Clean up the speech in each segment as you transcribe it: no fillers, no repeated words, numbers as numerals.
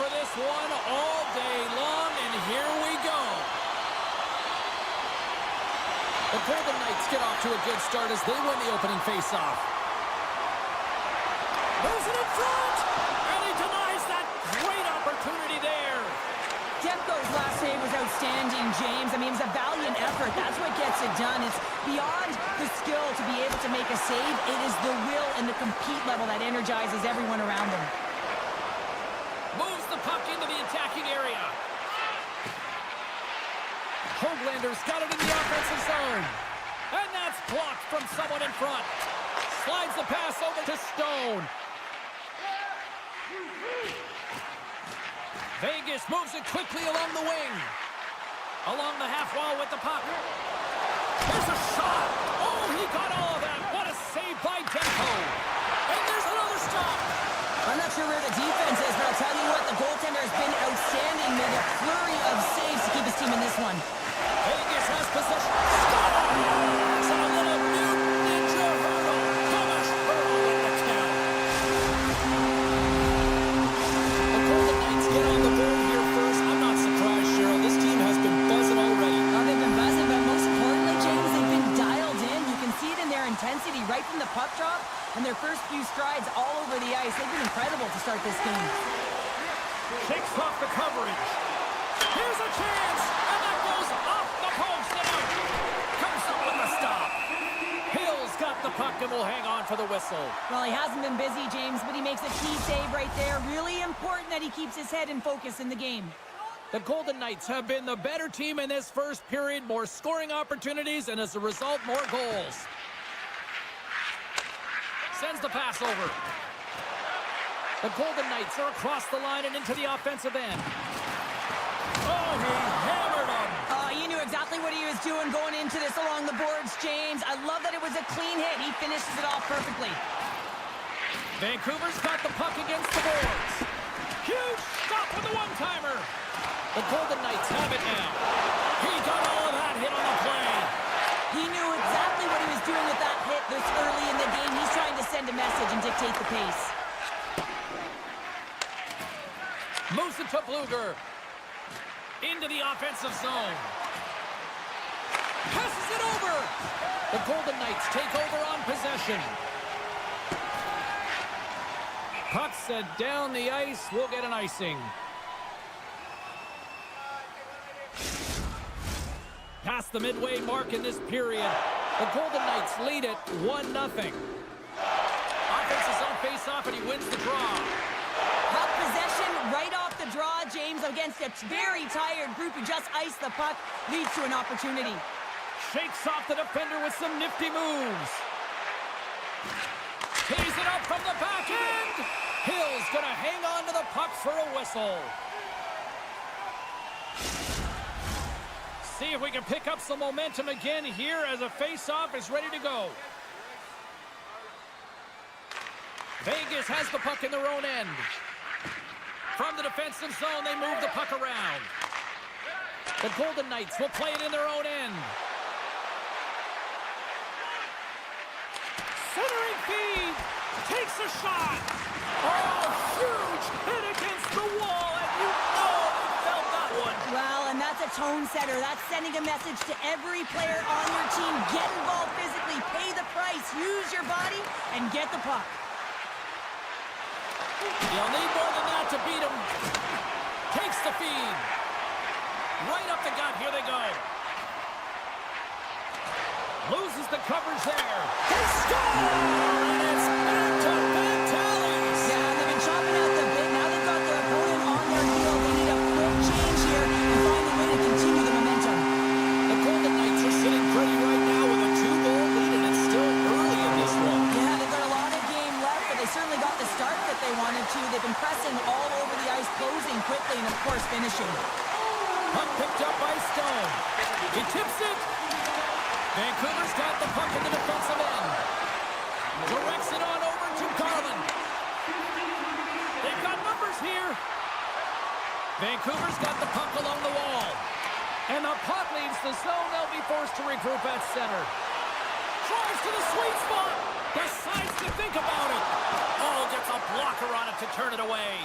for this one all day long, and here we go. The Golden Knights get off to a good start as they win the opening faceoff. Moves it in front, and he denies that great opportunity there. Demko's last save was outstanding, James. I mean, it was a valiant effort. That's what gets it done. It's beyond the skill to be able to make a save. It is the will and the compete level that energizes everyone around him. Moves the puck into the attacking area. Hoaglander's got it in the offensive zone. And that's blocked from someone in front. Slides the pass over to Stone. Vegas moves it quickly along the wing. Along the half wall with the puck. There's a shot. Oh, he got all of that. What a save by Demko. And there's another stop. I'm not sure where the defense is, but I'll tell you what, the goaltender has been outstanding. There's a flurry of saves to keep his team in this one. Vegas has possession. It's a little mutant ninja hurdle. Thomas Hurdle with the count. The Golden Knights get on the board here first. I'm not surprised, Cheryl. This team has been buzzing already. Oh, they've been buzzing, but most importantly, James, they've been dialed in. You can see it in their intensity right from the puck drop and their first few strides all over the ice. They've been incredible to start this game. Shakes off the coverage. Here's a chance, and that goes off the post and out. Comes up with a stop. Hill's got the puck and will hang on for the whistle. Well, he hasn't been busy, James, but he makes a key save right there. Really important that he keeps his head in focus in the game. The Golden Knights have been the better team in this first period. More scoring opportunities, and as a result, more goals. Sends the pass over. The Golden Knights are across the line and into the offensive end. Oh, he hammered him. You knew exactly what he was doing going into this along the boards, James. I love that it was a clean hit. He finishes it off perfectly. Vancouver's got the puck against the boards. Huge stop with the one-timer. The Golden Knights have it now. He got all of that hit on the play. He knew exactly what he was doing with that hit this early in the game. He's trying to send a message and dictate the pace. Moves it to Bluger. Into the offensive zone. Passes it over. The Golden Knights take over on possession. Puck sent down the ice. We'll get an icing. Past the midway mark in this period. The Golden Knights lead it 1-0. Offensive zone face-off, and he wins the draw. Puck possession right off the draw, James, against a very tired group who just iced the puck, leads to an opportunity. Shakes off the defender with some nifty moves. Tees it up from the back end. Hill's gonna hang on to the puck for a whistle. See if we can pick up some momentum again here as a face-off is ready to go. Vegas has the puck in their own end. From the defensive zone, they move the puck around. The Golden Knights will play it in their own end. Centering feed. Takes a shot. Oh, huge hit against the wall, and you know he felt that one. Well, and that's a tone setter. That's sending a message to every player on your team. Get involved physically, pay the price, use your body, and get the puck. You'll need more than that to beat him. Takes the feed. Right up the gut. Here they go. Loses the coverage there. They score! And it's back to Vitalis. Yeah, they've been chopping out the bit. Now they've got their opponent on their heel. They need a quick change here and find a way to continue the momentum. The Golden Knights are sitting pretty right now with a 2-goal lead, and it's still early in this one. Yeah, they've got a lot of game left, but they certainly got the start that they wanted to. They've been pressing all over the ice, closing quickly, and of course finishing. Puck picked up by Stone. He tips it. Vancouver's got the puck in the defensive end. Directs it on over to Garland. They've got numbers here. Vancouver's got the puck along the wall. And the puck leaves the zone. They'll be forced to regroup at center. Drives to the sweet spot. Decides to think about it. Oh, gets a blocker on it to turn it away.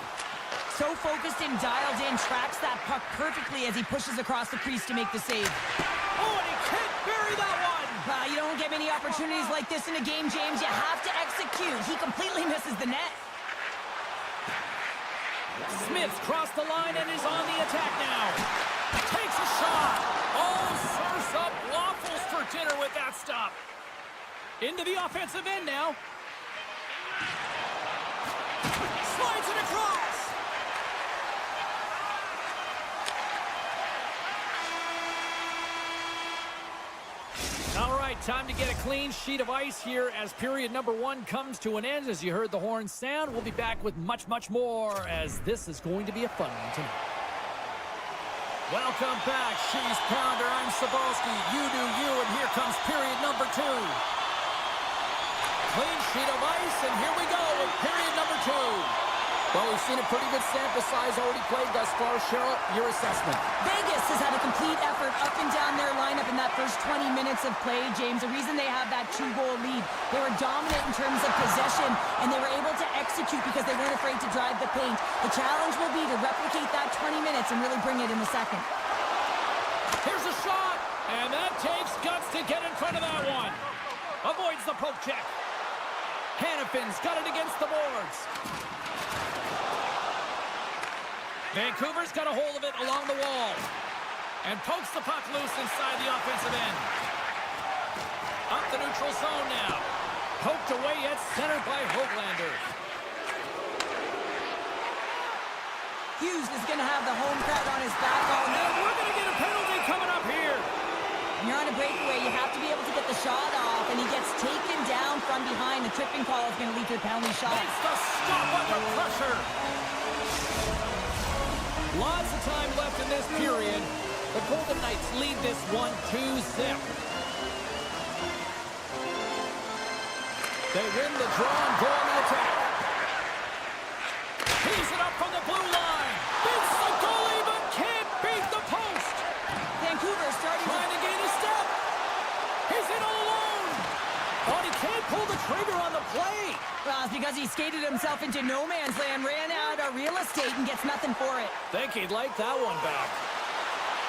So focused and dialed in, tracks that puck perfectly as he pushes across the crease to make the save. Oh, and he can't bury that one! You don't get many opportunities like this in a game, James. You have to execute. He completely misses the net. Smith's crossed the line and is on the attack now. Takes a shot. Oh, serves up waffles for dinner with that stop. Into the offensive end now. Slides it across. All right, time to get a clean sheet of ice here as period number 1 comes to an end. As you heard the horn sound, we'll be back with much, much more as this is going to be a fun one tonight. Welcome back. She's Pounder. I'm Sabalski. You do you, and here comes period number 2. Clean sheet of ice, and here we go with period number 2. Well, we've seen a pretty good sample size already played thus far. Cheryl, your assessment. Vegas has had a complete effort up and down their lineup in that first 20 minutes of play, James. The reason they have that 2-goal lead, they were dominant in terms of possession, and they were able to execute because they weren't afraid to drive the paint. The challenge will be to replicate that 20 minutes and really bring it in the second. Here's a shot, and that takes guts to get in front of that one. Avoids the poke check. Hannafin's got it against the boards. Vancouver's got a hold of it along the wall. And pokes the puck loose inside the offensive end. Up the neutral zone now. Poked away at center by Hoglander. Hughes is going to have the home crowd on his back all And night. we're going to get a penalty coming up here. When you're on a breakaway, you have to be able to get the shot off, and he gets taken down from behind. The tripping call is going to lead to a penalty shot. Makes the stop under pressure. Lots of time left in this period. The Golden Knights lead this one 2-0. They win the draw and go on the attack. Tees it up from the blue line. Beats the goalie but can't beat the post. Vancouver starting Trying to gain a step. He's in all alone. But he can't pull the trigger on the play. Well, it's because he skated himself into no man's land, ran out of real estate, and gets nothing for it. Think he'd like that one back.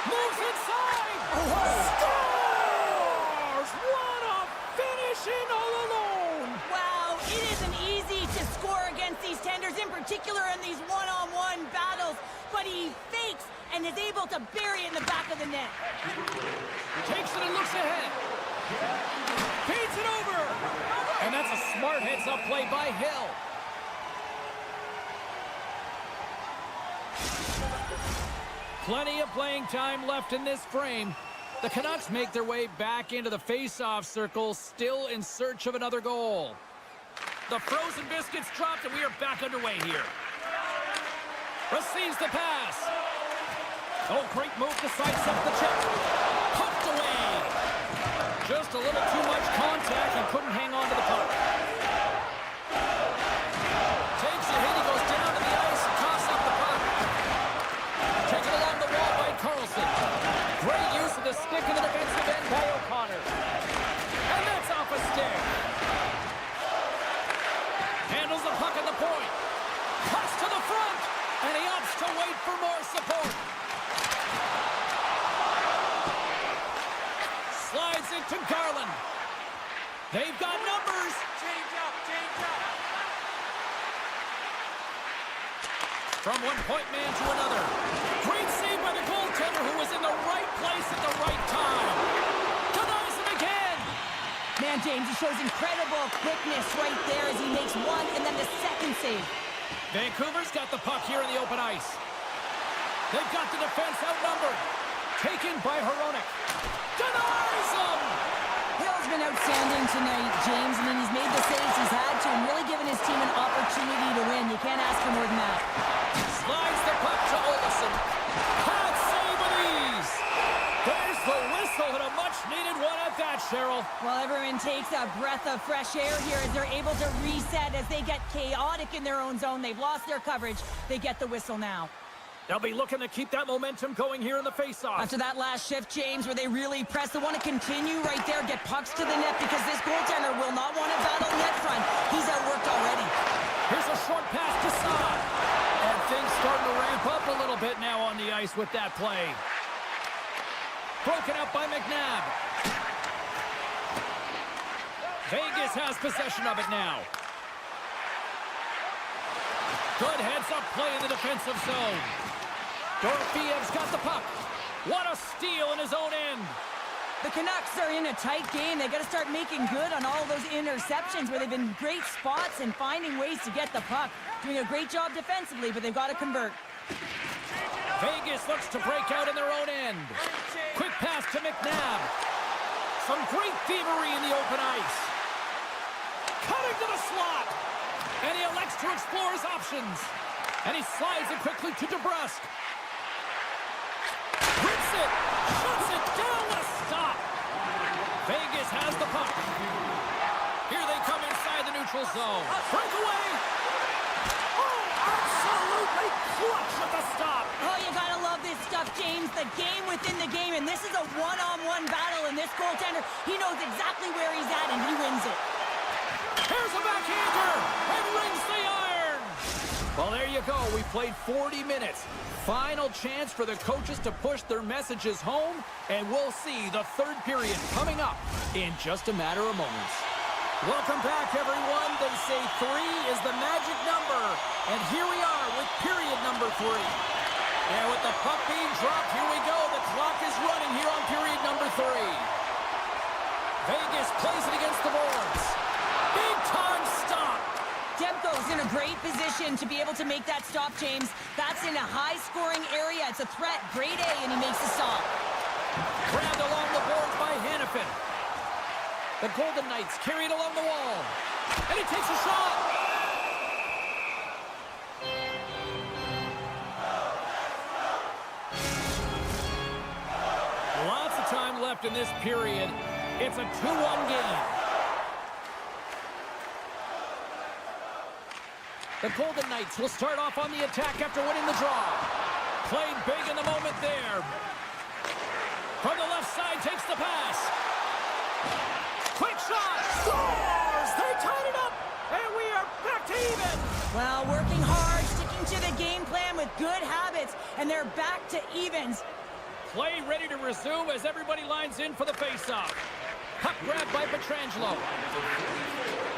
Moves inside. Scores! What a finish in all alone. Wow, it isn't easy to score against these tenders, in particular in these one-on-one battles, but he fakes and is able to bury it in the back of the net. Takes it and looks ahead. Feeds it over. And that's a smart heads-up play by Hill. Plenty of playing time left in this frame. The Canucks make their way back into the face-off circle, still in search of another goal. The frozen biscuits dropped, and we are back underway here. Receives the pass. Oh, great move to sidestep the check. Pumped away. Just a little too much contact and couldn't hang on to the puck. Takes a hit, he goes down to the ice and coughs up the puck. Taken along the wall by Carlson. Great use of the stick in the defensive end by O'Connor. And that's off a stick. Handles the puck at the point. Cuts to the front. And he opts to wait for more support. Slides it to Garland. They've got numbers. Change up, change up. From one point man to another. Great save by the goaltender who was in the right place at the right time. Denies him again. Man, James, he shows incredible quickness right there as he makes one and then the second save. Vancouver's got the puck here in the open ice. They've got the defense outnumbered. Taken by Hronek. Denies him! Hill's been outstanding tonight, James. I mean, he's made the saves he's had to and really given his team an opportunity to win. You can't ask for more than that. Slides the puck to Olsen. Can't save with ease. There's the whistle and a much-needed one at that, Cheryl. Well, everyone takes a breath of fresh air here as they're able to reset as they get chaotic in their own zone. They've lost their coverage. They get the whistle now. They'll be looking to keep that momentum going here in the face-off. After that last shift, James, where they really press, they want to continue right there, get pucks to the net because this goaltender will not want to battle net front. He's outworked already. Here's a short pass to Saad. And things starting to ramp up a little bit now on the ice with that play. Broken up by McNabb. Vegas has possession of it now. Good heads-up play in the defensive zone. Dorofeyev's got the puck. What a steal in his own end. The Canucks are in a tight game. They got to start making good on all those interceptions where they've been in great spots and finding ways to get the puck. Doing a great job defensively, but they've got to convert. Vegas looks to break out in their own end. Quick pass to McNabb. Some great thievery in the open ice. Cutting to the slot. And he elects to explore his options. And he slides it quickly to DeBrusque. Rips it. Shuts it down. What a stop. Vegas has the puck. Here they come inside the neutral zone. Breakaway. Oh, absolutely clutch at the stop. Oh, you gotta love this stuff, James. The game within the game, and this is a one-on-one battle, and this goaltender, he knows exactly where he's at, and he wins it. Here's a backhander, and rings the iron. Well, there you go. We played 40 minutes. Final chance for the coaches to push their messages home, and we'll see the third period coming up in just a matter of moments. Welcome back, everyone. They say 3 is the magic number, and here we are with period number 3. And with the puck being dropped, here we go. The clock is running here on period number 3. Vegas plays it against the boards. Big time stop. Demko's in a great position to be able to make that stop, James. That's in a high-scoring area. It's a threat. Grade A, and he makes the stop. Grabbed along the boards by Hannafin. The Golden Knights carry it along the wall. And he takes a shot. Lots of time left in this period. It's a 2-1 game. The Golden Knights will start off on the attack after winning the draw. Played big in the moment there. From the left side, takes the pass. Quick shot! Scores! They tied it up! And we are back to even! Well, working hard, sticking to the game plan with good habits, and they're back to evens. Play ready to resume as everybody lines in for the faceoff. Puck grabbed by Pietrangelo.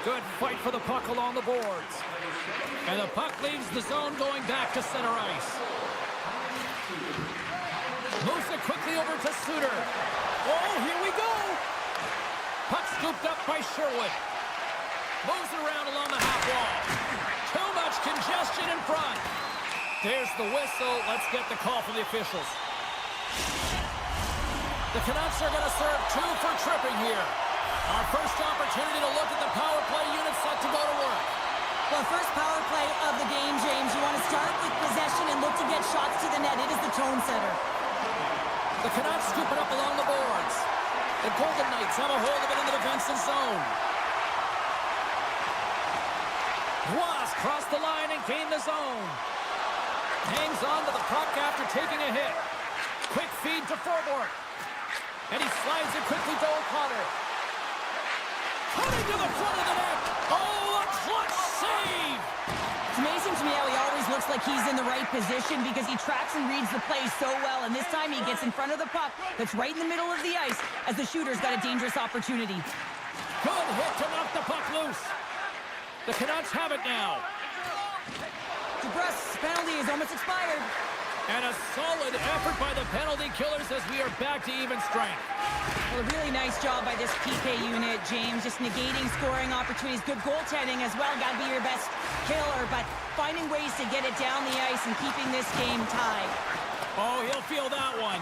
Good fight for the puck along the boards. And the puck leaves the zone going back to center ice. Moves it quickly over to Suter. Oh, here we go! Puck scooped up by Sherwood. Moves it around along the half wall. Too much congestion in front. There's the whistle. Let's get the call from the officials. The Canucks are going to serve 2 for tripping here. Our first opportunity to look at the power play unit set to go to work. Well, first power play of the game, James. You want to start with possession and look to get shots to the net. It is the tone setter. The Canucks scoop it up along the boards. The Golden Knights have a hold of it in the defensive zone. Ross crossed the line and gained the zone. Hangs on to the puck after taking a hit. Quick feed to Forbort. And he slides it quickly to O'Connor. Cutting to the front of the net. Oh, a clutch save! It's amazing to me how he always looks like he's in the right position because he tracks and reads the play so well. And this time he gets in front of the puck that's right in the middle of the ice as the shooter's got a dangerous opportunity. Good hit to knock the puck loose. The Canucks have it now. DeBrusque's penalty is almost expired. And a solid effort by the penalty killers as we are back to even strength. Well, a really nice job by this PK unit, James. Just negating scoring opportunities. Good goaltending as well. Got to be your best killer, but finding ways to get it down the ice and keeping this game tied. Oh, he'll feel that one.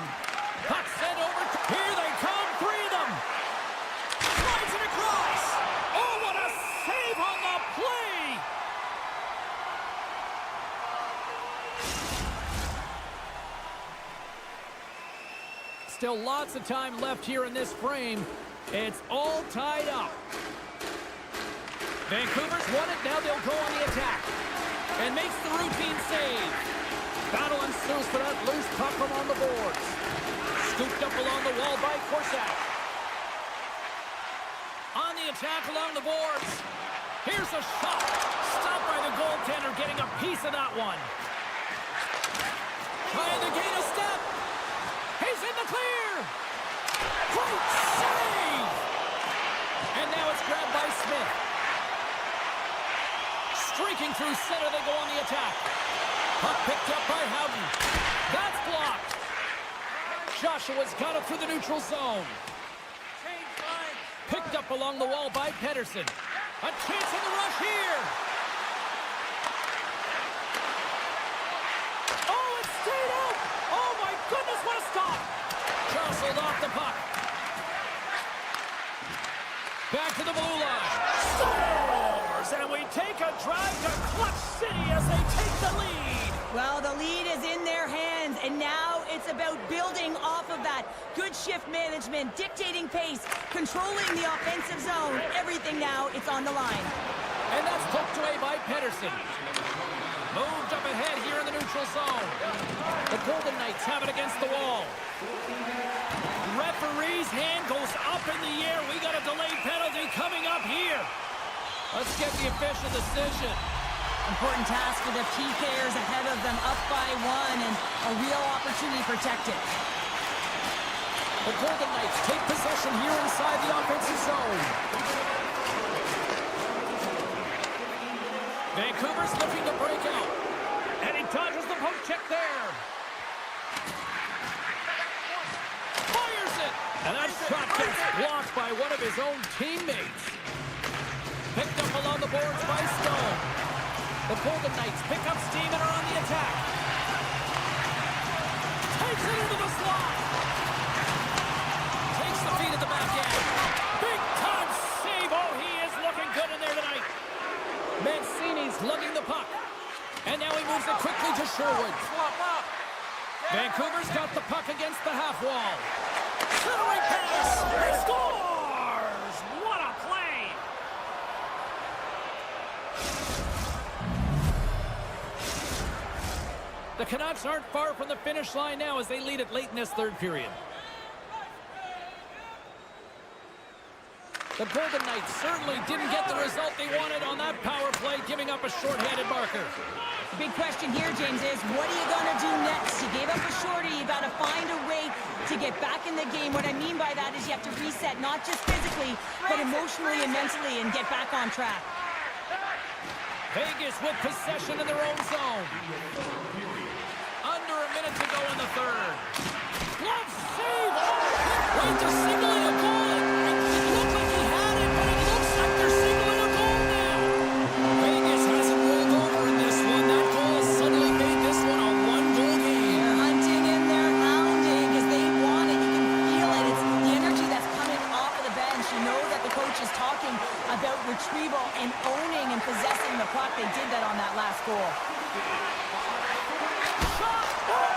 Puck sent over. Here they come. 3 of them. Slides it across. Oh, what a save on the play. Still lots of time left here in this frame. It's all tied up. Vancouver's won it. Now they'll go on the attack. And makes the routine save. Battle ensues for that loose puck from on the boards. Scooped up along the wall by Korsak. On the attack along the boards. Here's a shot. Stopped by the goaltender, getting a piece of that one. clear! Great save! And now it's grabbed by Smith. Streaking through center, they go on the attack. Puck picked up by Howden. That's blocked. Joshua's got it through the neutral zone. Picked up along the wall by Pedersen. A chance in the rush here. Oh, it stayed out. Oh, my goodness, what a stop. Jostled off the puck. Back to the blue line. Scores! And we take a drive to Clutch City as they take the lead. Well, the lead is in their hands, and now it's about building off of that. Good shift management, dictating pace, controlling the offensive zone. Everything now, it's on the line. And that's poked away by Pedersen. Moved up ahead here in the neutral zone. The Golden Knights have it against the wall. Referee's hand goes up in the air. We got a delayed penalty coming up here. Let's get the official decision. Important task for the PKers ahead of them, up by one, and a real opportunity protected. The Golden Knights take possession here inside the offensive zone. Vancouver's looking to break out. And he dodges the poke check there. Fires it! And that shot gets blocked by one of his own teammates. Picked up along the boards by Stone. The Golden Knights pick up steam and are on the attack. Takes it into the slot. Takes the feed at the back end. Big time save. Oh, he is looking good in there tonight. Mancini's lugging the puck. And now he moves it quickly to Sherwood. Vancouver's got the puck against the half wall. Centering pass. He scores! What a play! The Canucks aren't far from the finish line now as they lead it late in this third period. The Golden Knights certainly didn't get the result they wanted on that power play, giving up a shorthanded marker. Big question here, James, is what are you going to do next? You gave up a shorty. You got to find a way to get back in the game. What I mean by that is you have to reset, not just physically, but emotionally and mentally, and get back on track. Vegas with possession in their own zone. Under a minute to go in the third. Glove save! Right to signaling a goal. It looked like he had it, but it looks like they're signaling a goal now. Vegas hasn't rolled over in this one. That goal has suddenly made this one a one-goal game. They're hunting and they're hounding because they want it. You can feel it. It's the energy that's coming off of the bench. You know that the coach is talking about retrieval and owning and possessing the puck. They did that on that last goal.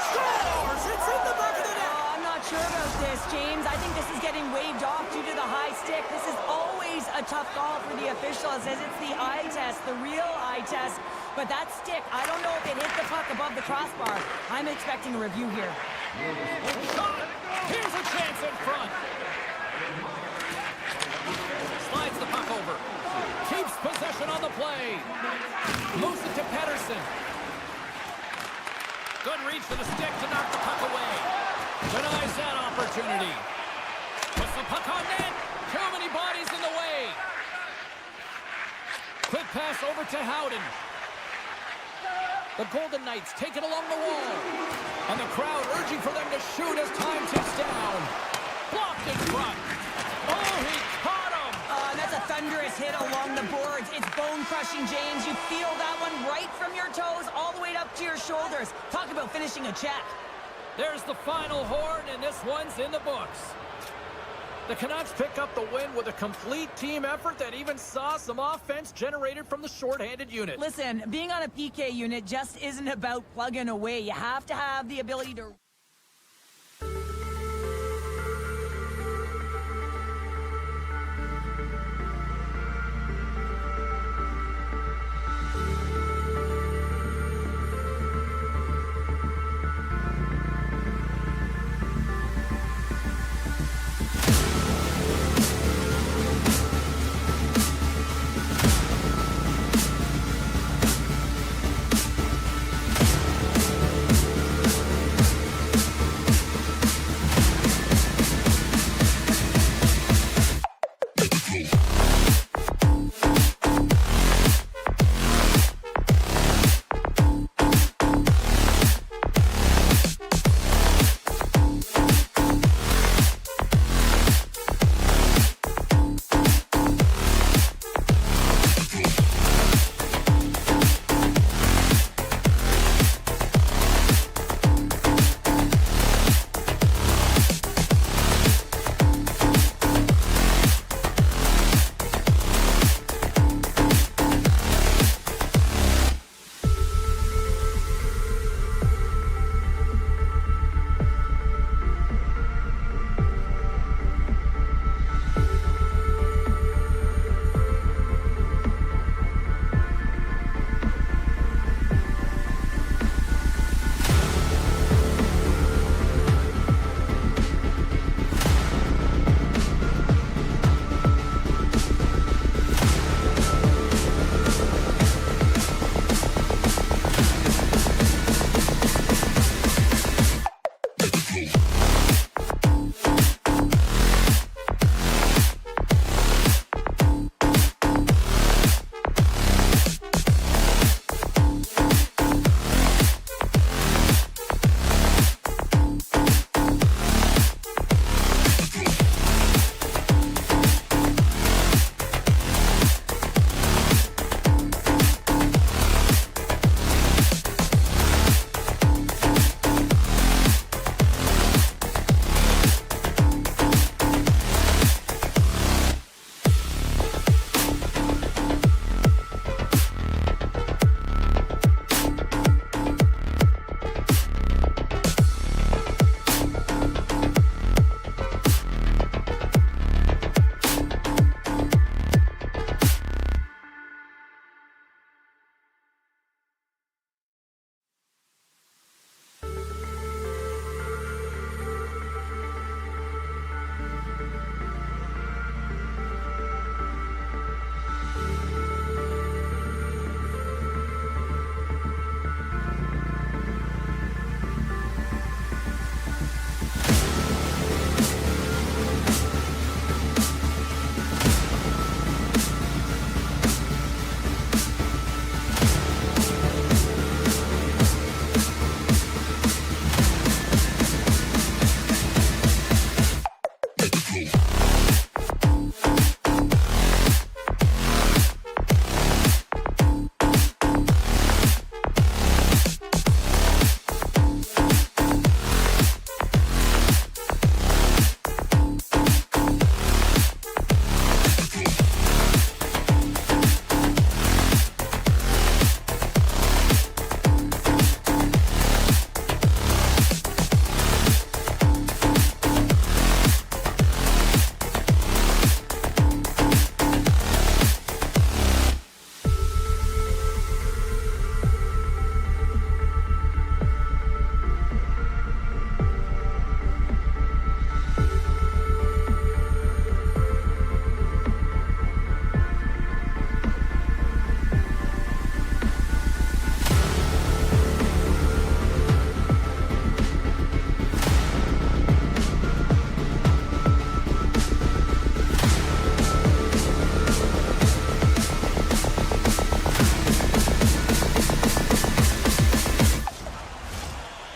Scores! It's in the back of the net! I'm not sure about this, James. I think this is getting waved off due to the high stick. This is always a tough call for the official. It says it's the eye test, the real eye test. But that stick, I don't know if it hit the puck above the crossbar. I'm expecting a review here. Here's a chance in front. Slides the puck over. Keeps possession on the play. Moves it to Pedersen. Good reach for the stick to knock the puck away. Denies that opportunity. Puts the puck on net. Too many bodies in the way. Quick pass over to Howden. The Golden Knights take it along the wall. And the crowd urging for them to shoot as time ticks down. Blocked in front. Oh, he caught him. That's a thunderous hit along the boards. It's bone-crushing, James. You feel that one right from your toes all the way up to your shoulders. Talk about finishing a check. There's the final horn, and this one's in the books. The Canucks pick up the win with a complete team effort that even saw some offense generated from the shorthanded unit. Listen, being on a PK unit just isn't about plugging away. You have to have the ability to...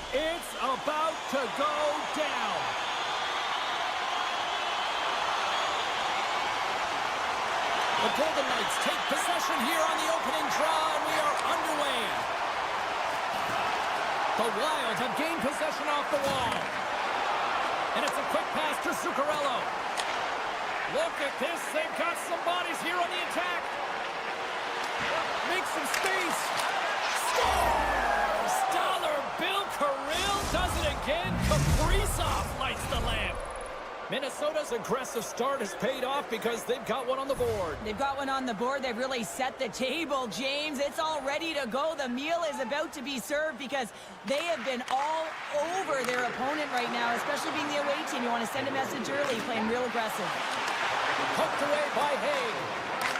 It's about to go down. The Golden Knights take possession here on the opening draw, and we are underway. The Wild have gained possession off the wall. And it's a quick pass to Zuccarello. Look at this. They've got some bodies here on the attack. Make some space. Scores! Dollar Bill Kirill does it again. Kaprizov lights the lamp. Minnesota's aggressive start has paid off because they've got one on the board. They've got one on the board. They've really set the table, James. It's all ready to go. The meal is about to be served because they have been all over their opponent right now, especially being the away team. You want to send a message early, playing real aggressive. Poked away by Haig.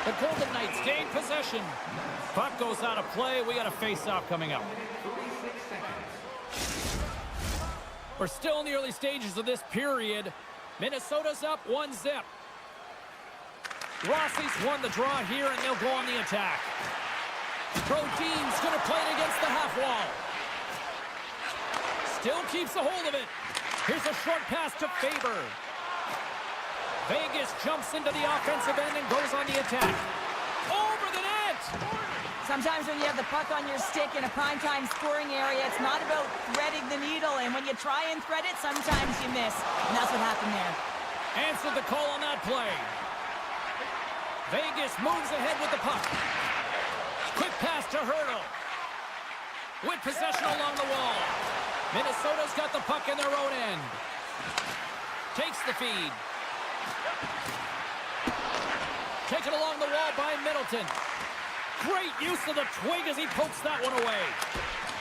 The Golden Knights gain possession. Puck goes out of play. We got a face-off coming up. We're still in the early stages of this period. Minnesota's up 1-0. Rossi's won the draw here, and they'll go on the attack. Brodin's going to play it against the half wall. Still keeps a hold of it. Here's a short pass to Faber. Vegas jumps into the offensive end and goes on the attack. Over the net! Sometimes when you have the puck on your stick in a primetime scoring area, it's not about threading the needle. And when you try and thread it, sometimes you miss. And that's what happened there. Answered the call on that play. Vegas moves ahead with the puck. Quick pass to Hurdle. With possession along the wall. Minnesota's got the puck in their own end. Takes the feed. Taken along the wall by Middleton. Great use of the twig as he pokes that one away.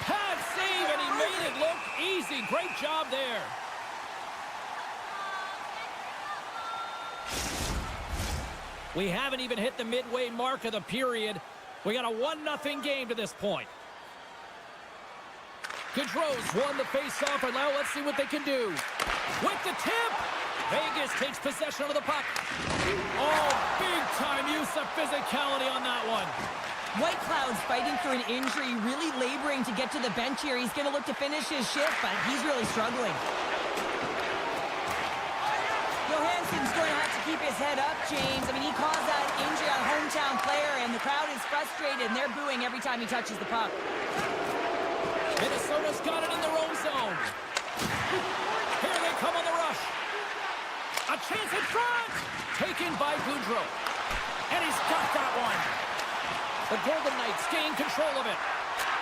Pad save, and he made it look easy. Great job there. We haven't even hit the midway mark of the period. We got a 1-0 game to this point. Gaudreau's won the face-off, and now let's see what they can do. With the tip, Vegas takes possession of the puck. Oh, big-time use of physicality on that one. White Cloud's fighting through an injury, really laboring to get to the bench here. He's going to look to finish his shift, but he's really struggling. Johansson's going to have to keep his head up, James. I mean, he caused that injury on a hometown player, and the crowd is frustrated, and they're booing every time he touches the puck. Minnesota's got it in their own zone. Here they come on the rush. A chance in front! Taken by Gaudreau. And he's got that one. The Golden Knights gain control of it.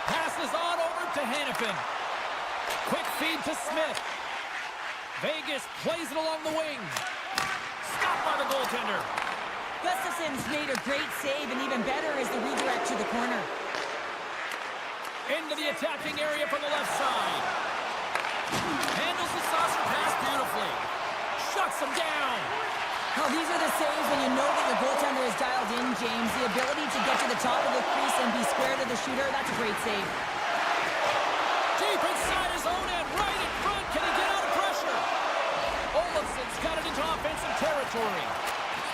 Passes on over to Hannafin. Quick feed to Smith. Vegas plays it along the wing. Stopped by the goaltender. Gustafson's made a great save, and even better is the redirect to the corner. Into the attacking area from the left side. Handles the saucer pass beautifully. Shuts him down. Oh, these are the saves when you know that your goaltender is dialed in, James. The ability to get to the top of the crease and be square to the shooter, that's a great save. Deep inside his own end, right in front. Can he get out of pressure? Olafson's got it into offensive territory.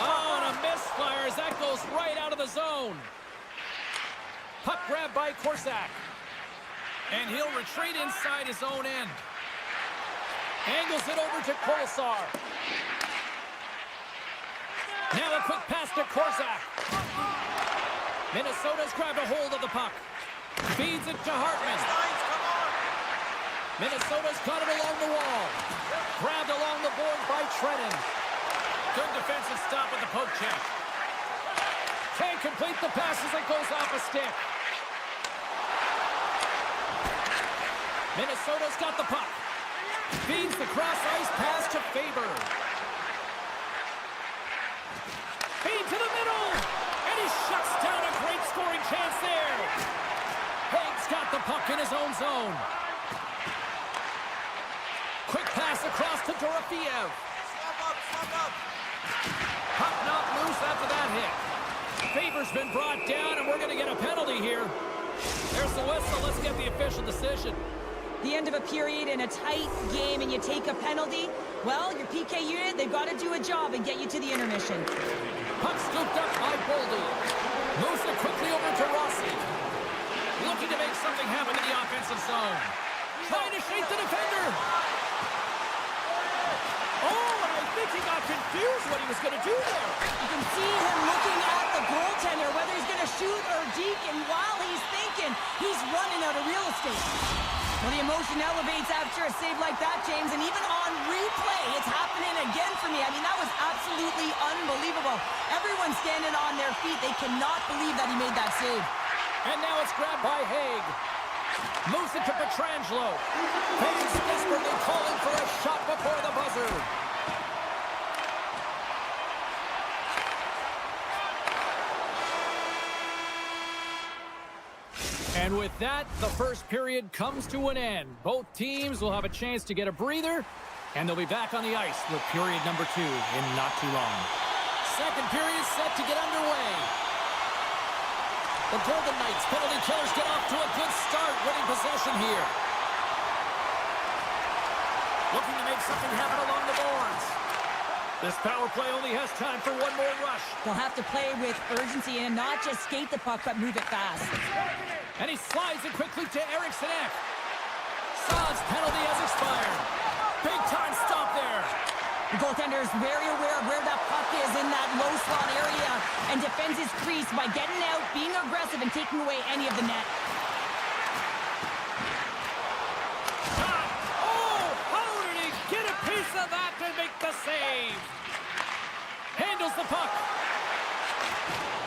Oh, and a misfire as that goes right out of the zone. Puck grab by Korczak. And he'll retreat inside his own end. Angles it over to Kolesar. Now a quick pass to Korczak. Minnesota's grabbed a hold of the puck. Feeds it to Hartman. Minnesota's got it along the wall. Grabbed along the board by Trennan. Good defensive stop with the poke check. Can't complete the pass as it goes off a stick. Minnesota's got the puck. Feeds the cross-ice pass to Faber. Feed to the middle. And he shuts down a great scoring chance there. Haig's got the puck in his own zone. Quick pass across to Dorofeev. Slap up. Puck knocked loose after that hit. Faber's been brought down, and we're going to get a penalty here. There's the whistle. Let's get the official decision. The end of a period in a tight game and you take a penalty, well, your PK unit, they've got to do a job and get you to the intermission. Puck scooped up by Boldy. Moves it quickly over to Rossi. Looking to make something happen in the offensive zone. trying to shake the defender. Oh, and I think he got confused what he was going to do there. You can see him looking at the goaltender, whether he's going to shoot or deke, and while he's thinking, he's running out of real estate. Well, the emotion elevates after a save like that, James, and even on replay, it's happening again for me. I mean, that was absolutely unbelievable. Everyone's standing on their feet. They cannot believe that he made that save. And now it's grabbed by Haig. Moves it to Pietrangelo. Haig's desperately calling for a shot before the buzzer. And with that, the first period comes to an end. Both teams will have a chance to get a breather, and they'll be back on the ice with period number 2 in not too long. Second period set to get underway. The Golden Knights penalty killers get off to a good start, winning possession here. Looking to make something happen along the boards. This power play only has time for one more rush. They'll have to play with urgency and not just skate the puck, but move it fast. And he slides it quickly to Eriksson. Saad's penalty has expired. Big time stop there. The goaltender is very aware of where that puck is in that low slot area and defends his crease by getting out, being aggressive, and taking away any of the net. Oh, how did he get a piece of that to make the save? Handles the puck.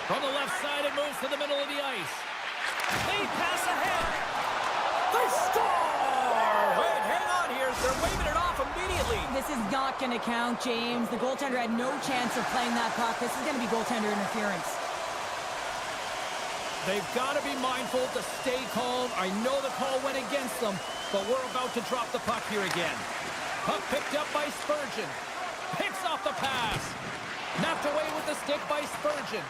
From the left side, it moves to the middle of the ice. They pass ahead. They score! Wait, hang on here. They're waving it off immediately. This is not going to count, James. The goaltender had no chance of playing that puck. This is going to be goaltender interference. They've got to be mindful to stay calm. I know the call went against them, but we're about to drop the puck here again. Puck picked up by Spurgeon. Picks off the pass. Knocked away with the stick by Spurgeon.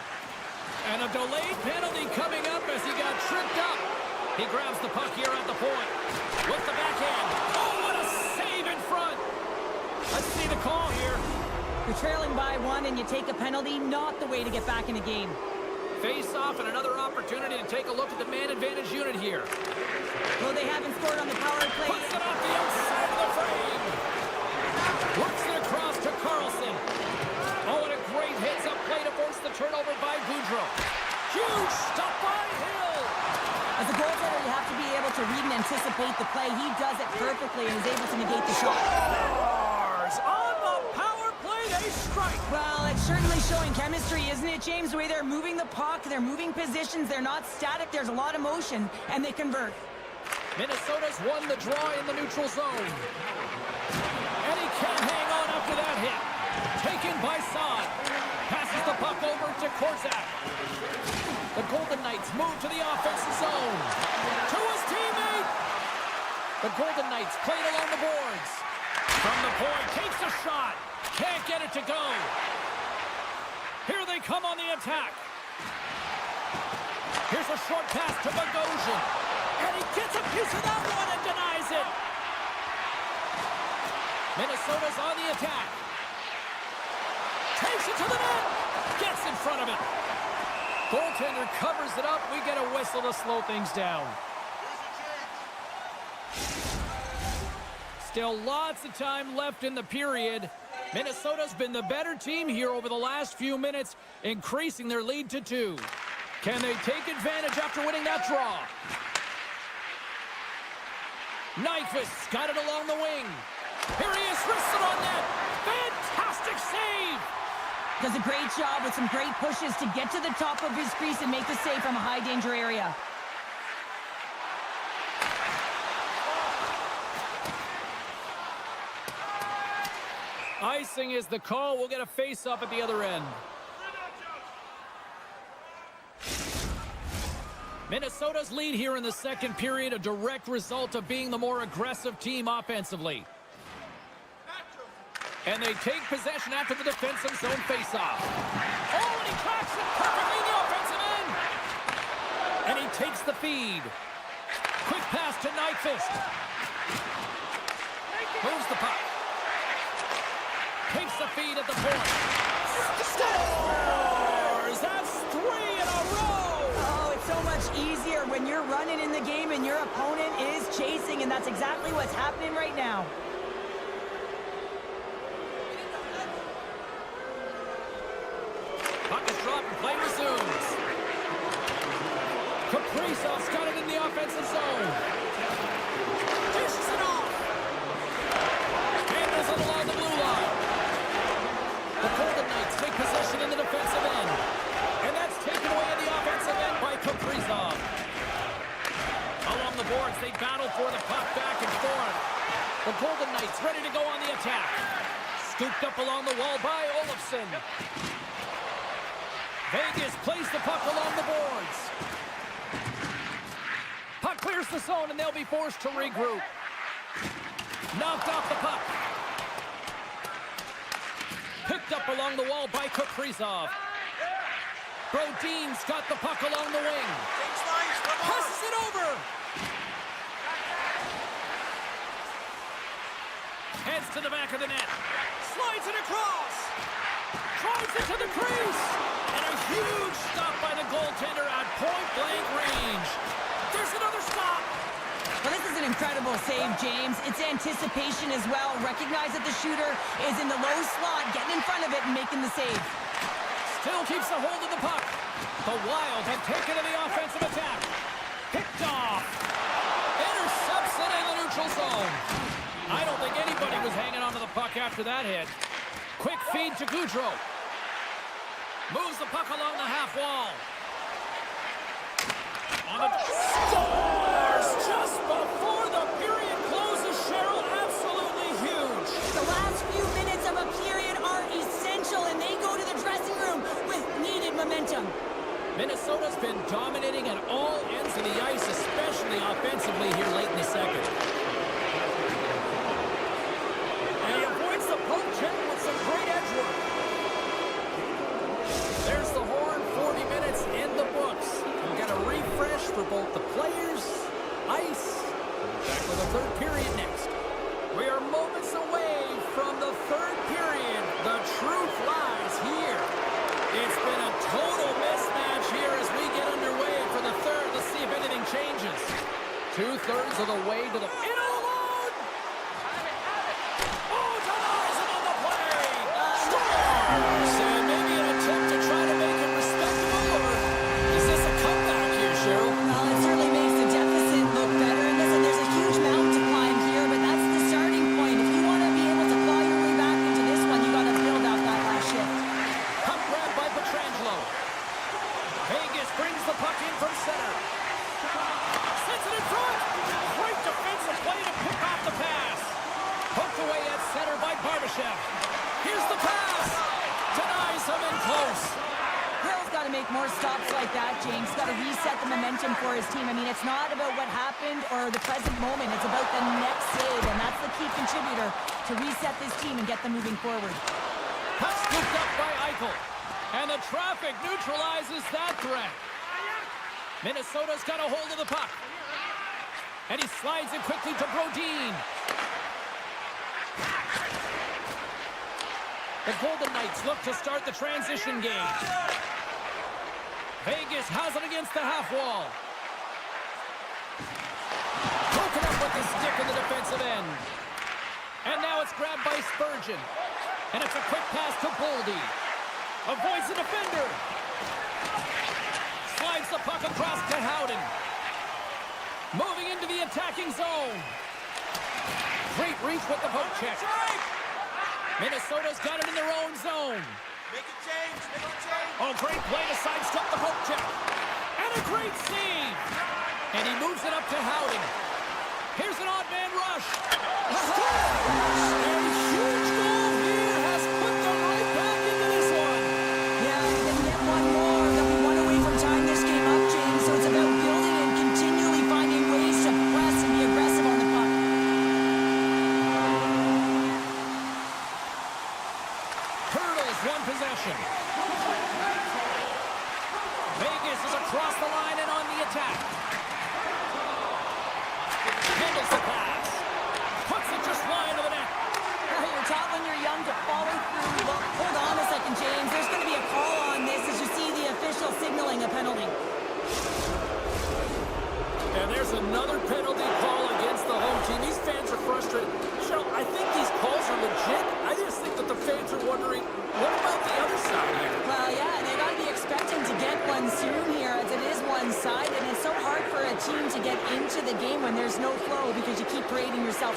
And a delayed penalty coming up as he got tripped up. He grabs the puck here at the point. With the backhand. Oh, what a save in front. Let's see the call here. You're trailing by 1 and you take a penalty, not the way to get back in the game. Face off and another opportunity to take a look at the man advantage unit here. Well, they haven't scored on the power play. Puts it off the outside of the frame. Works it across to Carlson. Oh, and a great hits up play to force the turnover by Goudreau. Huge stop by Hill. As a goaltender, you have to be able to read and anticipate the play. He does it perfectly and is able to negate the shot. Scores! On the power play, they strike. Well, it's certainly showing chemistry, isn't it, James? The way they're moving the puck, they're moving positions, they're not static, there's a lot of motion, and they convert. Minnesota's won the draw in the neutral zone. And he can't hang on after that hit. Taken by Saad. Passes the puck over to Korczak. The Golden Knights move to the offensive zone. To his teammate. The Golden Knights played along the boards. From the point, takes a shot. Can't get it to go. Here they come on the attack. Here's a short pass to Bogosian. And he gets a piece of that one and denies it. Minnesota's on the attack. Takes it to the net. Gets in front of it. Goaltender covers it up. We get a whistle to slow things down. Still lots of time left in the period. Minnesota's been the better team here over the last few minutes, increasing their lead to 2. Can they take advantage after winning that draw? Nyquist got it along the wing. Here he is, wrists it on net. Fantastic save! Does a great job with some great pushes to get to the top of his crease and make the save from a high-danger area. Icing is the call. We'll get a face-off at the other end. Minnesota's lead here in the second period, a direct result of being the more aggressive team offensively. And they take possession after the defensive zone face-off. Oh, and he cracks it perfectly in the offensive end. And he takes the feed. Quick pass to Nyquist. Moves the puck. Takes the feed at the point. Scores! That's 3 in a row! Oh, it's so much easier when you're running in the game and your opponent is chasing, and that's exactly what's happening right now. Puck is dropped and play resumes. Kaprizov's got it in the offensive zone. Dishes it off. Handles it along the blue line. The Golden Knights take possession in the defensive end. And that's taken away in the offensive end by Kaprizov. Along the boards, they battle for the puck back and forth. The Golden Knights ready to go on the attack. Scooped up along the wall by Olofsson. Vegas plays the puck along the boards. Puck clears the zone, and they'll be forced to regroup. Knocked off the puck. Picked up along the wall by Kaprizov. Brodin's got the puck along the wing. Passes it over. Heads to the back of the net. Slides it across. Drives it to the crease. And a huge stop by the goaltender at point-blank range. There's another stop. Well, this is an incredible save, James. It's anticipation as well. Recognize that the shooter is in the low slot, getting in front of it and making the save. Still keeps a hold of the puck. The Wild have taken to the offensive attack. Picked off. Intercepts it in the neutral zone. I don't think anybody was hanging onto the puck after that hit. Quick feed to Goudreau. Moves the puck along the half wall. On the scores just before the period closes. Cheryl, absolutely huge. The last few minutes of a period are essential, and they go to the dressing room with needed momentum. Minnesota's been dominating at all ends of the ice, especially offensively here late in the second. And he avoids the poke check with some great edge work. There's the horn, 40 minutes in the books. We'll get a refresh for both the players, ice. Back with the third period next. We are moments away from the third period. The truth lies here. It's been a total mismatch here as we get underway for the third. Let's see if anything changes. 2/3 of the way to the... In alone! Oh, denies him on the play! Scores! And maybe an attempt to try to make it respectable, or is this a comeback here, Cheryl? Well, it certainly makes the deficit look better. And listen, there's a huge mountain to climb here, but that's the starting point. If you want to be able to claw your way back into this one, you got to build out that last shift. Puck grab by Pietrangelo. Vegas brings the puck in from center. Sends it in front. Great defensive play to pick off the pass. Poked away at center by Barbashev. Here's the pass. Denies him in close. Hill's got to make more stops like that, James. Got to reset the momentum for his team. I mean, it's not about what happened or the present moment. It's about the next save, and that's the key contributor to reset this team and get them moving forward. Puck scooped up by Eichel. And the traffic neutralizes that threat. Minnesota's got a hold of the puck. And he slides it quickly to Brodin. The Golden Knights look to start the transition game. Vegas has it against the half wall. Broken up with the stick in the defensive end. And now it's grabbed by Spurgeon. And it's a quick pass to Boldy. Avoids the defender. Slides the puck across to Howden. Moving into the attacking zone. Great reach with the poke check. Minnesota's got it in their own zone. Make a change. Make a change. Oh, great play to sidestep the poke check. And a great save. And he moves it up to Howden. Here's an odd man rush. Scores! A huge goal here has put them right back into this one. Yeah, they can get one more. They'll be one away from tying this game up, James. So it's about building and continually finding ways to press and be aggressive on the puck. Hurdles one possession. Vegas is across the line and on the attack. Handles the pass. Puts it just wide of the net. You're taught when you're young to follow through. Well, hold on a second, James. There's going to be a call on this as you see the official signaling a penalty.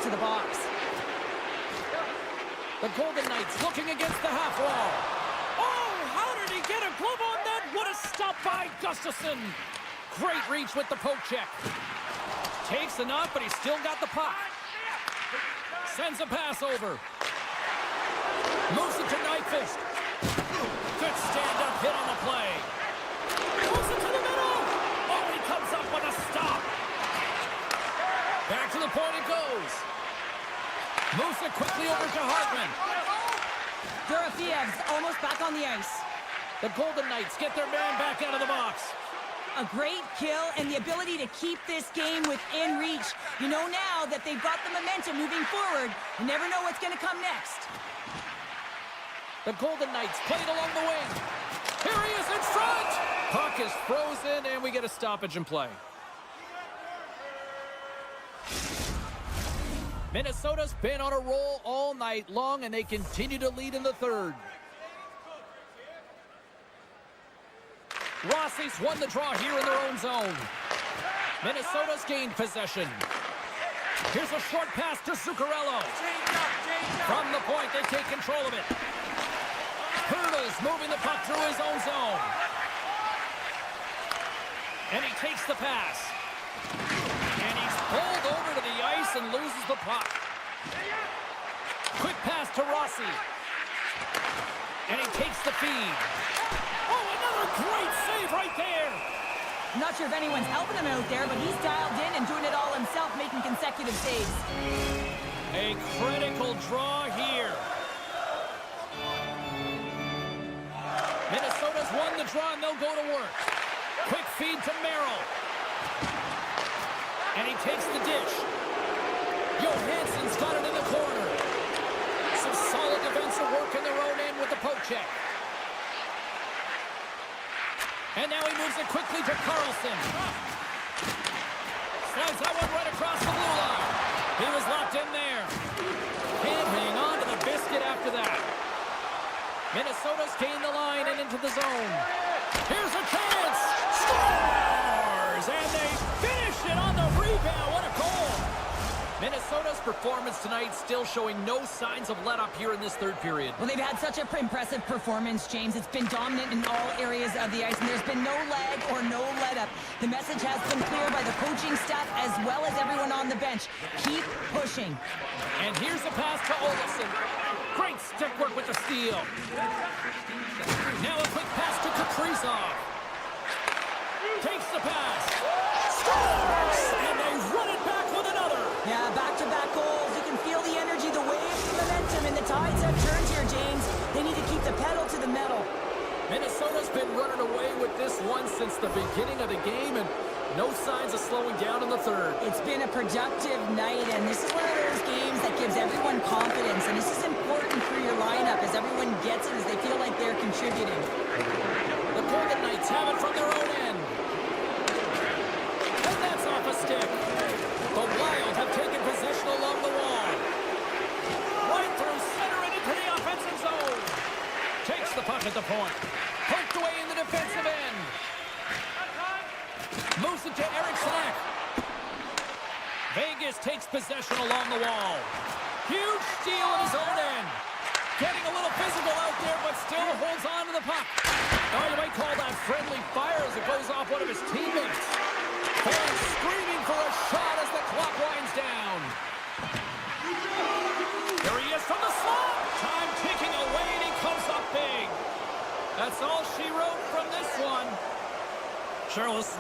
to the box. The Golden Knights looking against the half wall. Oh, how did he get a glove on that? What a stop by Gustafsson. Great reach with the poke check. Takes enough, but he's still got the puck. Sends a pass over. Moves it to Nyquist. Good stand-up hit on the play. Moves it to the middle. Oh, he comes up with a stop. Back to the point it goes. Moves it quickly over to Hartman. Dorofiev's almost back on the ice. The Golden Knights get their man back out of the box. A great kill and the ability to keep this game within reach. You know now that they've got the momentum moving forward. You never know what's going to come next. The Golden Knights played along the wing. Here he is in front. Puck is frozen, and we get a stoppage in play. Minnesota's been on a roll all night long, and they continue to lead in the third. Rossi's won the draw here in their own zone. Minnesota's gained possession. Here's a short pass to Zuccarello. From the point, they take control of it. Hurdles moving the puck through his own zone. And he takes the pass. And he's pulled over to the ice and loses the puck. Quick pass to Rossi. And he takes the feed. Oh, another great save right there. I'm not sure if anyone's helping him out there, but he's dialed in and doing it all himself, making consecutive saves. A critical draw here. Minnesota's won the draw, and they'll go to work. Quick feed to Merrill. And he takes the dish. Johansson's got it in the corner. Some solid defensive work in their own end with the poke check. And now he moves it quickly to Carlson. Slides that one right across the blue line. He was locked in there. Can't hang on to the biscuit after that. Minnesota's gained the line and into the zone. Here's a chance. Scores! And they finish it on the rebound. What a goal! Minnesota's performance tonight still showing no signs of let-up here in this third period. Well, they've had such an impressive performance, James. It's been dominant in all areas of the ice, and there's been no lag or no let-up. The message has been clear by the coaching staff as well as everyone on the bench. Keep pushing. And here's a pass to Olofsson. Great stick work with the steal. Now a quick pass to Kaprizov. Takes the pass. Scores! And they run it back with another. Yeah, back-to-back goals. You can feel the energy, the wave, the momentum, and the tides have turned here, James. They need to keep the pedal to the metal. Minnesota's been running away with this one since the beginning of the game, and no signs of slowing down in the third. It's been a productive night, and this is one of those games that gives everyone confidence, and this is important for your lineup as everyone gets it, as they feel like they're contributing. The Golden Knights have it from their own end. And that's off a stick. The Wild have taken possession along the wall. Right through center and into the offensive zone. Takes the puck at the point. Poked away in the defensive end. Moves it to Eriksson. Vegas takes possession along the wall. Huge steal in his own end. Getting a little physical out there, but still holds on to the puck. Oh, you might call that friendly fire as it goes off one of his teammates. Fans screaming for a shot as the clock winds down. There he is from the slot. Time ticking away, and he comes up big. That's all she wrote from this one. Charles.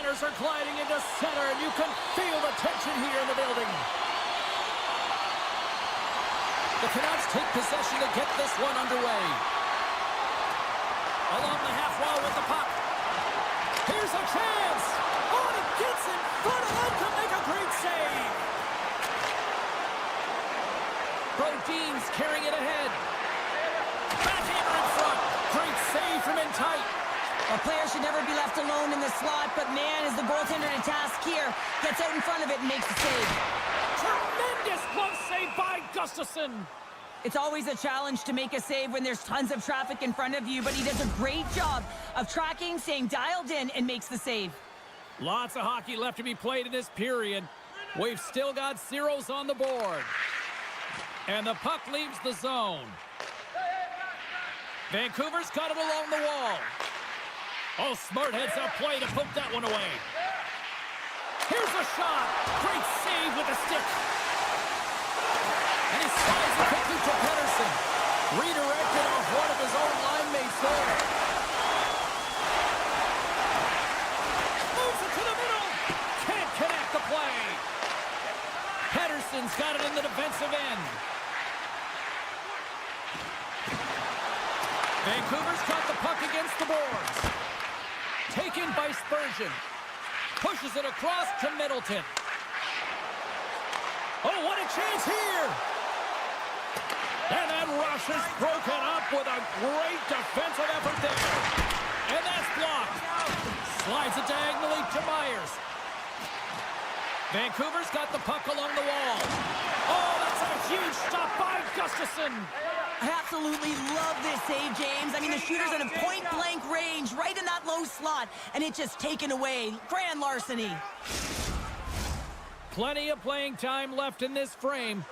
Runners are gliding into center, and you can feel the tension here in the building. The Canucks take possession to get this one underway. Along the half wall with the puck. Here's a chance. Oh, he gets in front of them to make a great save. Brodin's carrying it ahead. Backhander in front. Great save from in tight. A player should never be left alone in the slot, but man, is the goaltender to task here. Gets out in front of it and makes the save. Tremendous glove save by Gustafsson. It's always a challenge to make a save when there's tons of traffic in front of you, but he does a great job of tracking, staying dialed in, and makes the save. Lots of hockey left to be played in this period. We've still got zeros on the board. And the puck leaves the zone. Vancouver's got it along the wall. Oh, smart heads-up play to poke that one away. Here's a shot. Great save with a stick. And he slides it quickly to Pettersson. Redirected off one of his own line mates there. Moves it to the middle. Can't connect the play. Pettersson's got it in the defensive end. Vancouver's got the puck against the boards. Taken by Spurgeon. Pushes it across to Middleton. Oh, what a chance here! And that rush is broken up with a great defensive effort there. And that's blocked. Slides it diagonally to Myers. Vancouver's got the puck along the wall. Oh, that's a huge stop by Gustafsson. I absolutely love this save, James. I mean, the shooter's in a point-blank range, right in that low slot, and it's just taken away. Grand larceny. Plenty of playing time left in this frame.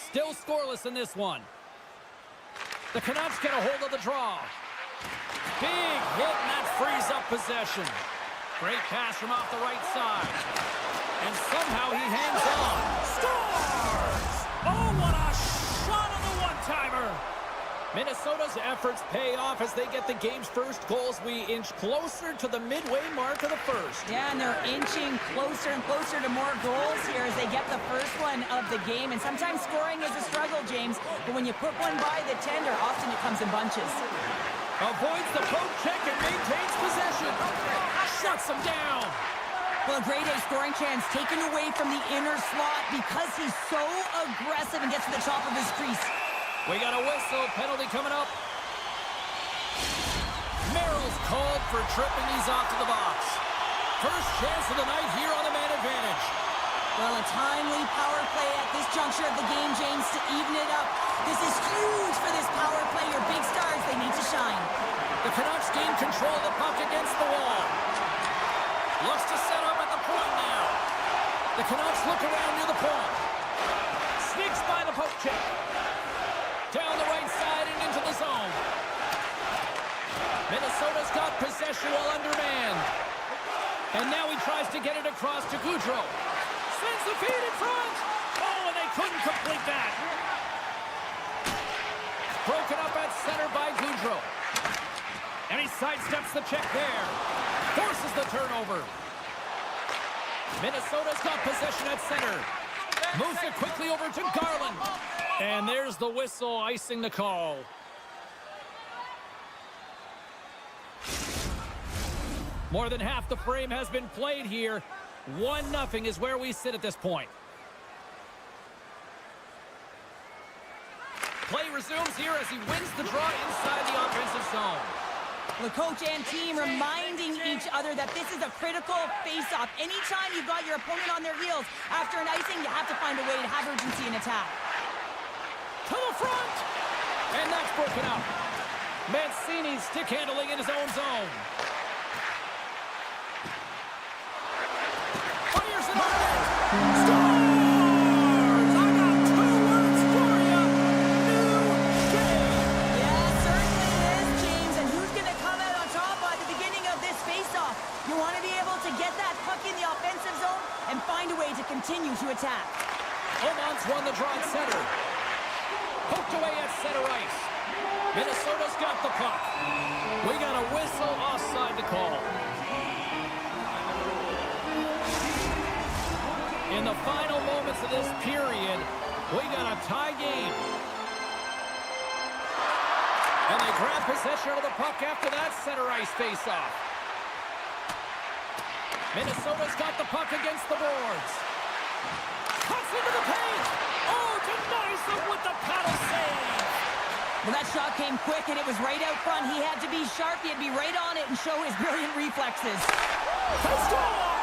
Still scoreless in this one. The Canucks get a hold of the draw. Big hit, and that frees up possession. Great pass from off the right side. And somehow he hangs on. Scores! Oh, what a shot on the one-timer! Minnesota's efforts pay off as they get the game's first goals. We inch closer to the midway mark of the first. Yeah, and they're inching closer and closer to more goals here as they get the first one of the game. And sometimes scoring is a struggle, James, but when you put one by the tender, often it comes in bunches. Avoids the poke check and maintains possession. Shuts him down. Well, a grade A scoring chance taken away from the inner slot because he's so aggressive and gets to the top of his crease. We got a whistle. Penalty coming up. Merrill's called for tripping. He's off to the box. First chance of the night here on the man advantage. Well, a timely power play at this juncture of the game, James, to even it up. This is huge for this power play. Your big stars, they need to shine. The Canucks gain control of the puck against the wall. Looks to set up at the point now. The Canucks look around near the point. Sneaks by the poke check. Down the right side and into the zone. Minnesota's got possession while undermanned. And now he tries to get it across to Gaudreau. Sends the feed in front. Oh, and they couldn't complete that. Broken up at center by Gaudreau. And he sidesteps the check there. Forces the turnover. Minnesota's got possession at center. Moves it quickly over to Garland. And there's the whistle, icing the call. More than half the frame has been played here. 1-0 is where we sit at this point. Play resumes here as he wins the draw inside the offensive zone. The coach and team reminding each other that this is a critical face-off. Anytime you've got your opponent on their heels after an icing, you have to find a way to have urgency in attack. To the front! And that's broken up. Mancini stick handling in his own zone. Fires it on net. Scores! I got 2 words for you. New game. Yeah, certainly is, James. And who's going to come out on top by the beginning of this face-off? You want to be able to get that puck in the offensive zone and find a way to continue to attack. Oman's won the draw at center. Poked away at center ice. Minnesota's got the puck. We got a whistle offside to call. In the final moments of this period, we got a tie game. And they grab possession of the puck after that center ice face-off. Minnesota's got the puck against the boards. Cuts into the paint. Oh, denies them with the paddle save. Well, that shot came quick, and it was right out front. He had to be sharp. He had to be right on it and show his brilliant reflexes. They score!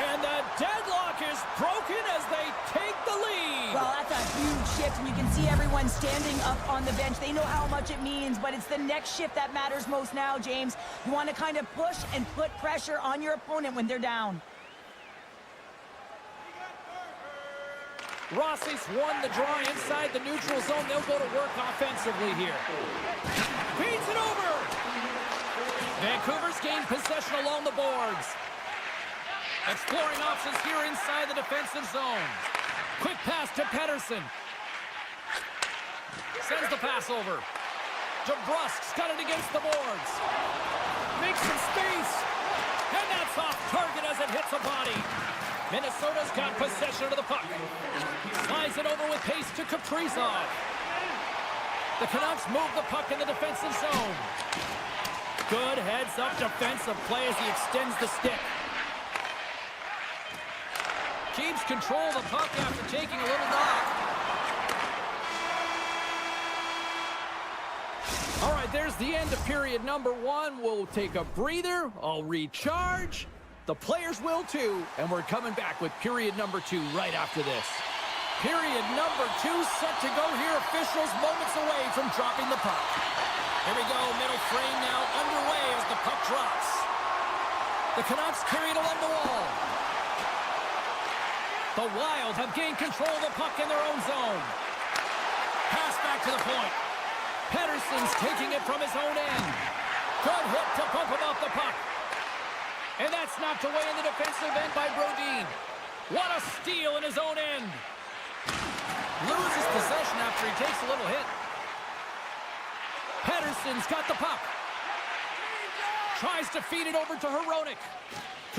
And the deadlock is broken as they take the lead. Well, that's a huge shift, and you can see everyone standing up on the bench. They know how much it means, but it's the next shift that matters most now, James. You want to kind of push and put pressure on your opponent when they're down. Rossi's won the draw inside the neutral zone. They'll go to work offensively here. Feeds it over. Vancouver's gained possession along the boards. Exploring options here inside the defensive zone. Quick pass to Pettersson. Sends the pass over. DeBrusk's got it against the boards. Makes some space. And that's off target as it hits a body. Minnesota's got possession of the puck. Slides it over with pace to Kaprizov. The Canucks move the puck in the defensive zone. Good heads-up defensive play as he extends the stick. Keeps control of the puck after taking a little knock. All right, there's the end of period number 1. We'll take a breather. I'll recharge. The players will too, and we're coming back with period number 2 right after this. Period number 2 set to go here. Officials moments away from dropping the puck. Here we go, middle frame now underway as the puck drops. The Canucks carry it along the wall. The Wild have gained control of the puck in their own zone. Pass back to the point. Pettersson's taking it from his own end. Good hit to bump him off the puck. And that's knocked away in the defensive end by Brodin. What a steal in his own end. Loses possession after he takes a little hit. Pettersson's got the puck. Tries to feed it over to Hronek.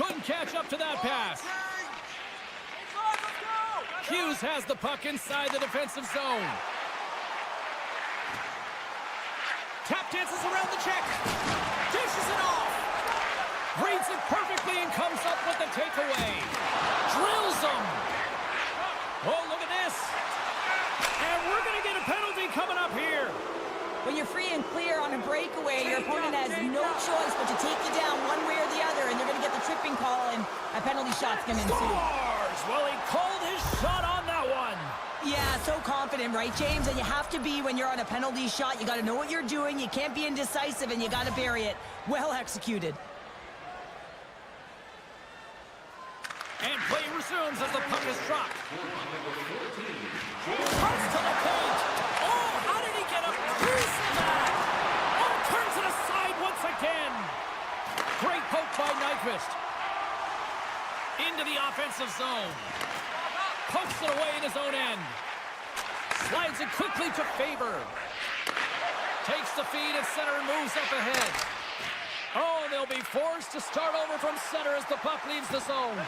Couldn't catch up to that pass. Hughes has the puck inside the defensive zone. Tap dances around the check. Dishes it off. Reads it perfectly and comes up with the takeaway. Drills him. Oh, look at this. And we're going to get a penalty coming up here. When you're free and clear on a breakaway, your opponent has no choice but to take you down one way or the other, and they're going to get the tripping call, and a penalty shot's going to ensue. Scores! Well, he called his shot on that one. Yeah, so confident, right, James? And you have to be when you're on a penalty shot. You got to know what you're doing. You can't be indecisive, and you got to bury it. Well executed. And play resumes as the puck is dropped. Cuts to the paint. Oh, how did he get a piece of that? Oh, turns it aside once again. Great poke by Nyquist. Into the offensive zone. Pokes it away in his own end. Slides it quickly to Faber. Takes the feed at center and moves up ahead. Oh, they'll be forced to start over from center as the puck leaves the zone.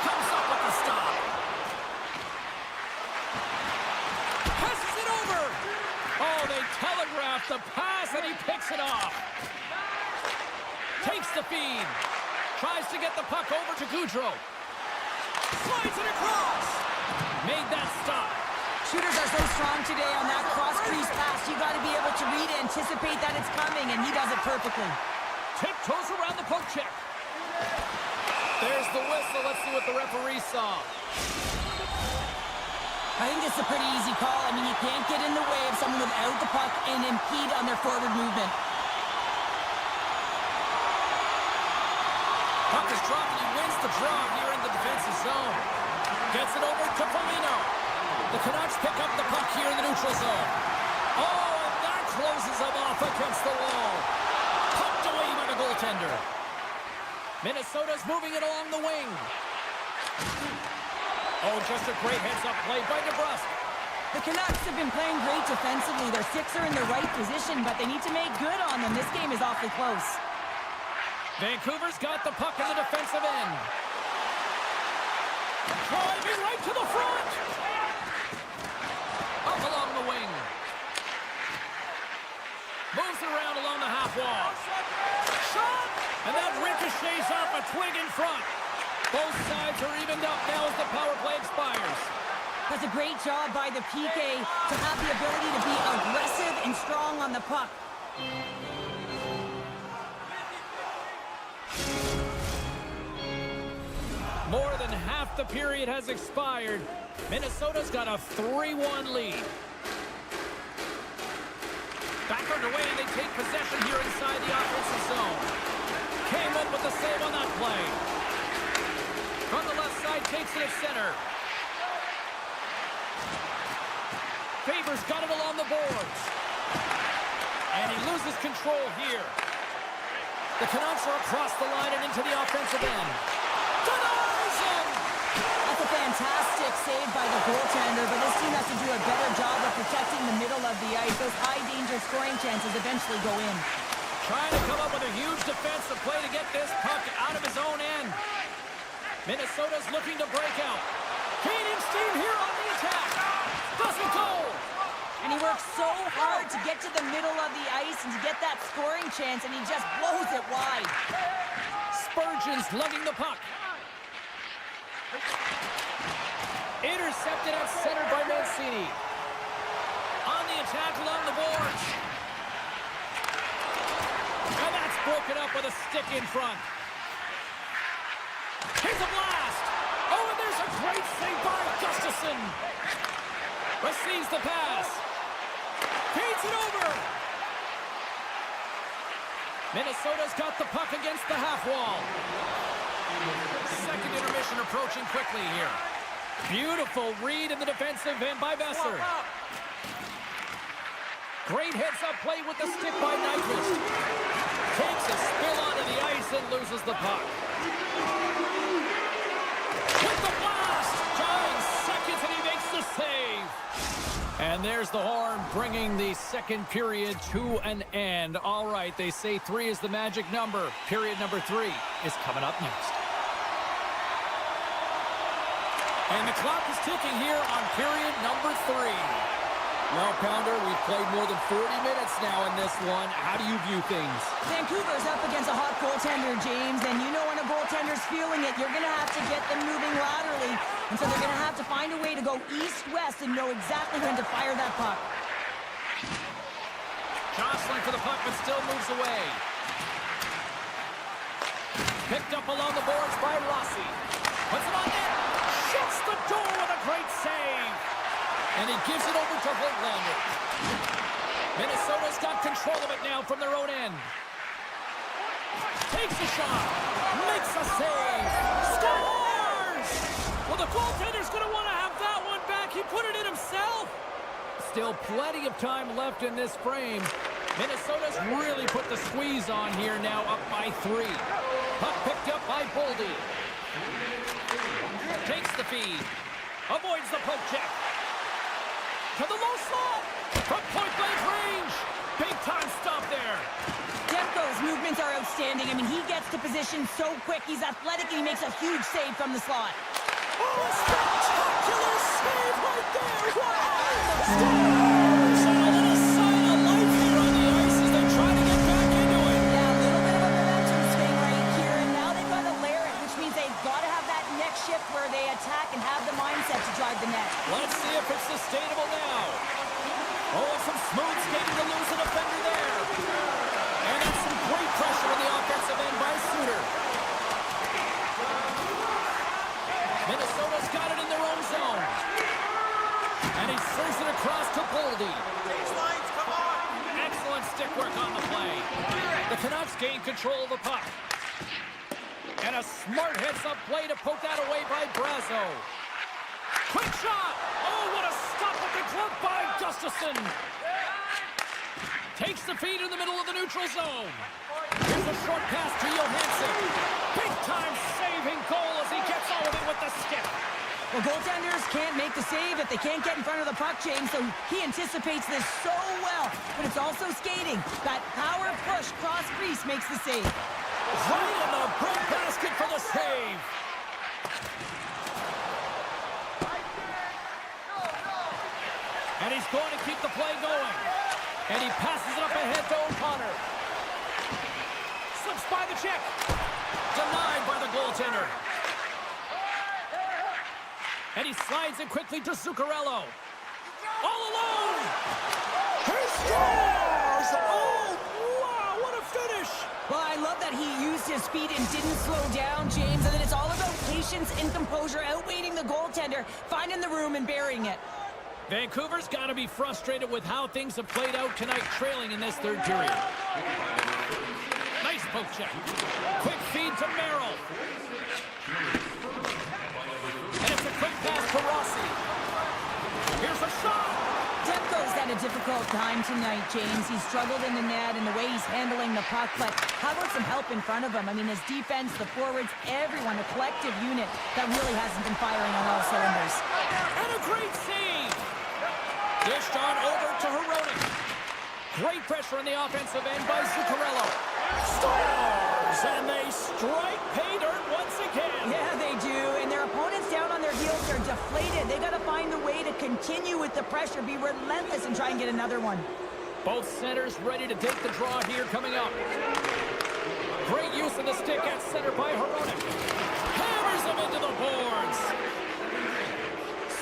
Comes up with the stop. Passes it over. Oh, they telegraph the pass and he picks it off. Takes the feed. Tries to get the puck over to Goudreau. Slides it across. Made that stop. Shooters are so strong today on that cross-crease pass. You got to be able to read it, anticipate that it's coming, and he does it perfectly. Tiptoes around the poke check. There's the whistle. Let's see what the referee saw. I think it's a pretty easy call. I mean, you can't get in the way of someone without the puck and impede on their forward movement. Puck is dropped and he wins the draw here in the defensive zone. Gets it over to Foligno. The Canucks pick up the puck here in the neutral zone. Oh, and that closes him off against the wall. Pucked away by the goaltender. Minnesota's moving it along the wing. Oh, just a great heads-up play by DeBrusk. The Canucks have been playing great defensively. Their sticks are in the right position, but they need to make good on them. This game is awfully close. Vancouver's got the puck in the defensive end. Driving right to the front. Up along the wing. Moves it around along the half wall. Shot! And that ricochets off a twig in front. Both sides are evened up now as the power play expires. That's a great job by the PK to have the ability to be aggressive and strong on the puck. More than half the period has expired. Minnesota's got a 3-1 lead. Back underway, and they take possession here inside the offensive zone. Came up with the save on that play. From the left side, takes it at center. Favors got it along the boards. And he loses control here. The Canucks are across the line and into the offensive end. Denies him! That's a fantastic save by the goaltender, but this team has to do a better job of protecting the middle of the ice. Those high-danger scoring chances eventually go in. Trying to come up with a huge defensive play to get this puck out of his own end. Minnesota's looking to break out. Gaining steam here on the attack. Doesn't go! And he works so hard to get to the middle of the ice and to get that scoring chance, and he just blows it wide. Spurgeon's lugging the puck. Intercepted at center by Mancini. On the attack along the boards. And that's broken up with a stick in front. Here's a blast. Oh, and there's a great save by Gustafsson. Receives the pass. Feeds it over. Minnesota's got the puck against the half wall. Second intermission approaching quickly here. Beautiful read in the defensive end by Besser. Great heads-up play with the stick by Nyquist. Takes a spill onto the ice and loses the puck. With the blast! 9 seconds and he makes the save. And there's the horn, bringing the second period to an end. All right, they say 3 is the magic number. Period number 3 is coming up next. And the clock is ticking here on period number 3. Well, Pounder, we've played more than 40 minutes now in this one. How do you view things? Vancouver's up against a hot goaltender, James, and you know when a goaltender's feeling it, you're going to have to get them moving laterally, and so they're going to have to find a way to go east-west and know exactly when to fire that puck. Jostling for the puck, but still moves away. Picked up along the boards by Rossi. Puts it on net. Shuts the door with a great save. And he gives it over to Holtlander. Minnesota's got control of it now from their own end. Takes a shot. Makes a save. Scores! Well, the goaltender's going to want to have that one back. He put it in himself. Still plenty of time left in this frame. Minnesota's really put the squeeze on here now, up by 3. Puck picked up by Boldy. Takes the feed. Avoids the poke check. To the low slot. From point-blank range. Big-time stop there. Demko's movements are outstanding. I mean, he gets to position so quick. He's athletic, and he makes a huge save from the slot. Oh, a spectacular save right there. Wow! Scores! And a little sign of life here on the ice as they try to get back into it. Yeah, a little bit of a momentum swing right here, and now they've got to layer it, which means they've got to have that next shift where they attack and have the mindset to drive the net. Let's see if it's sustainable now. Oh, some smooth skating to lose a defender there. And that's some great pressure on the offensive end by Suter. Minnesota's got it in their own zone. And he serves it across to Boldy. Change lines, come on! Excellent stick work on the play. The Canucks gain control of the puck. And a smart heads-up play to poke that away by Brazo. Quick shot! Oh, what a stop with the glove by Gustafsson! Takes the feed in the middle of the neutral zone. Here's a short pass to Johansson. Big-time saving goal as he gets all of it with the stick. Well, goaltenders can't make the save if they can't get in front of the puck, James, so he anticipates this so well. But it's also skating. That power push cross crease makes the save. Right in the bread basket for the save. the play going. And he passes it up ahead to O'Connor. Slips by the check. Denied by the goaltender. And he slides it quickly to Zuccarello. All alone! He scores! Oh, wow, what a finish! Well, I love that he used his feet and didn't slow down, James, and then it's all about patience and composure, outweighing the goaltender, finding the room and burying it. Vancouver's got to be frustrated with how things have played out tonight, trailing in this third period. Nice poke check. Quick feed to Merrill. And it's a quick pass to Rossi. Here's a shot. Demko's had a difficult time tonight, James. He's struggled in the net and the way he's handling the puck, but how about some help in front of him? I mean, his defense, the forwards, everyone, a collective unit that really hasn't been firing on all cylinders. And a great save. Dished on over to Hironi. Great pressure on the offensive end by Zuccarello. Scores! And they strike pay dirt once again. Yeah, they do. And their opponents down on their heels are deflated. They got to find a way to continue with the pressure, be relentless, and try and get another one. Both centers ready to take the draw here coming up. Great use of the stick at center by Hironi. Hammers him into the boards.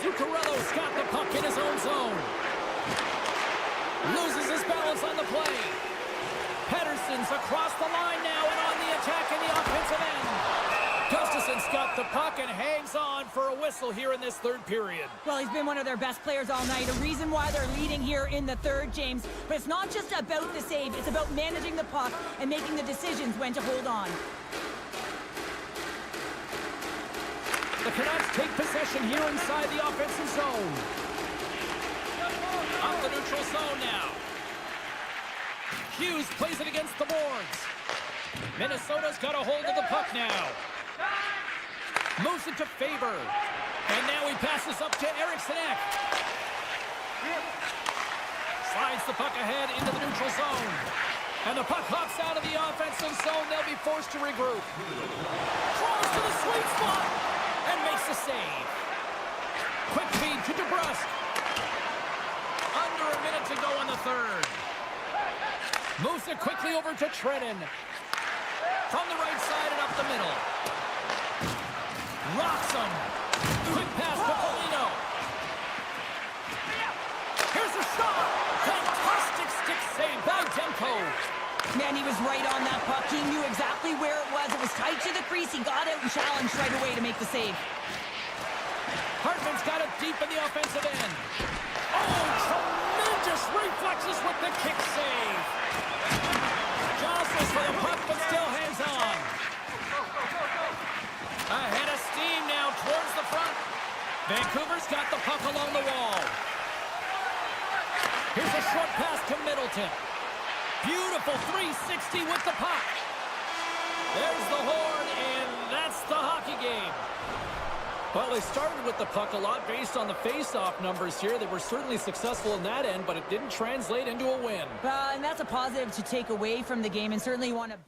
Zuccarello's got the puck in his own zone. Loses his balance on the play. Pettersson's across the line now and on the attack in the offensive end. Gustafson's got the puck and hangs on for a whistle here in this third period. Well, he's been one of their best players all night. A reason why they're leading here in the third, James. But it's not just about the save. It's about managing the puck and making the decisions when to hold on. The Canucks take possession here inside the offensive zone. Up the neutral zone now. Hughes plays it against the boards. Minnesota's got a hold of the puck now. Moves it to Faber. And now he passes up to Eriksson Ek. Slides the puck ahead into the neutral zone. And the puck hops out of the offensive zone. They'll be forced to regroup. Draws to the sweet spot. And makes the save. Quick feed to DeBrusk. Under a minute to go in the third. Moves it quickly over to Trennan. From the right side and up the middle. Rocks him. Quick pass to Polino. Here's a shot. Fantastic stick save by Demko. Man, he was right on that puck. He knew exactly where it was. It was tight to the crease. He got out and challenged right away to make the save. Hartman's got it deep in the offensive end. Oh, tremendous reflexes with the kick save. Jostles for the puck, but still hangs on. Ahead of steam now towards the front. Vancouver's got the puck along the wall. Here's a short pass to Middleton. Beautiful 360 with the puck. There's the horn, and that's the hockey game. Well, they started with the puck a lot based on the face-off numbers here. They were certainly successful in that end, but it didn't translate into a win. And that's a positive to take away from the game, and certainly you want to...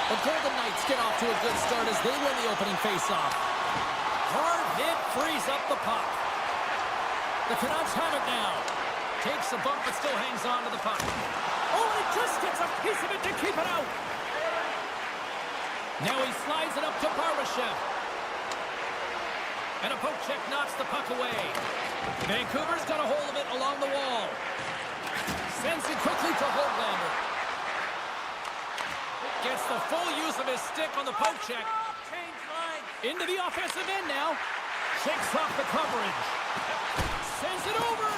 The Golden Knights get off to a good start as they win the opening faceoff. Hard hit frees up the puck. The Canucks have it now. Takes a bump but still hangs on to the puck. Oh, and just gets a piece of it to keep it out. Now he slides it up to Barbashev. And a poke check knocks the puck away. Vancouver's got a hold of it along the wall. Sends it quickly to Holtlander. Gets the full use of his stick on the poke check. Into the offensive end now. Shakes off the coverage. Sends it over.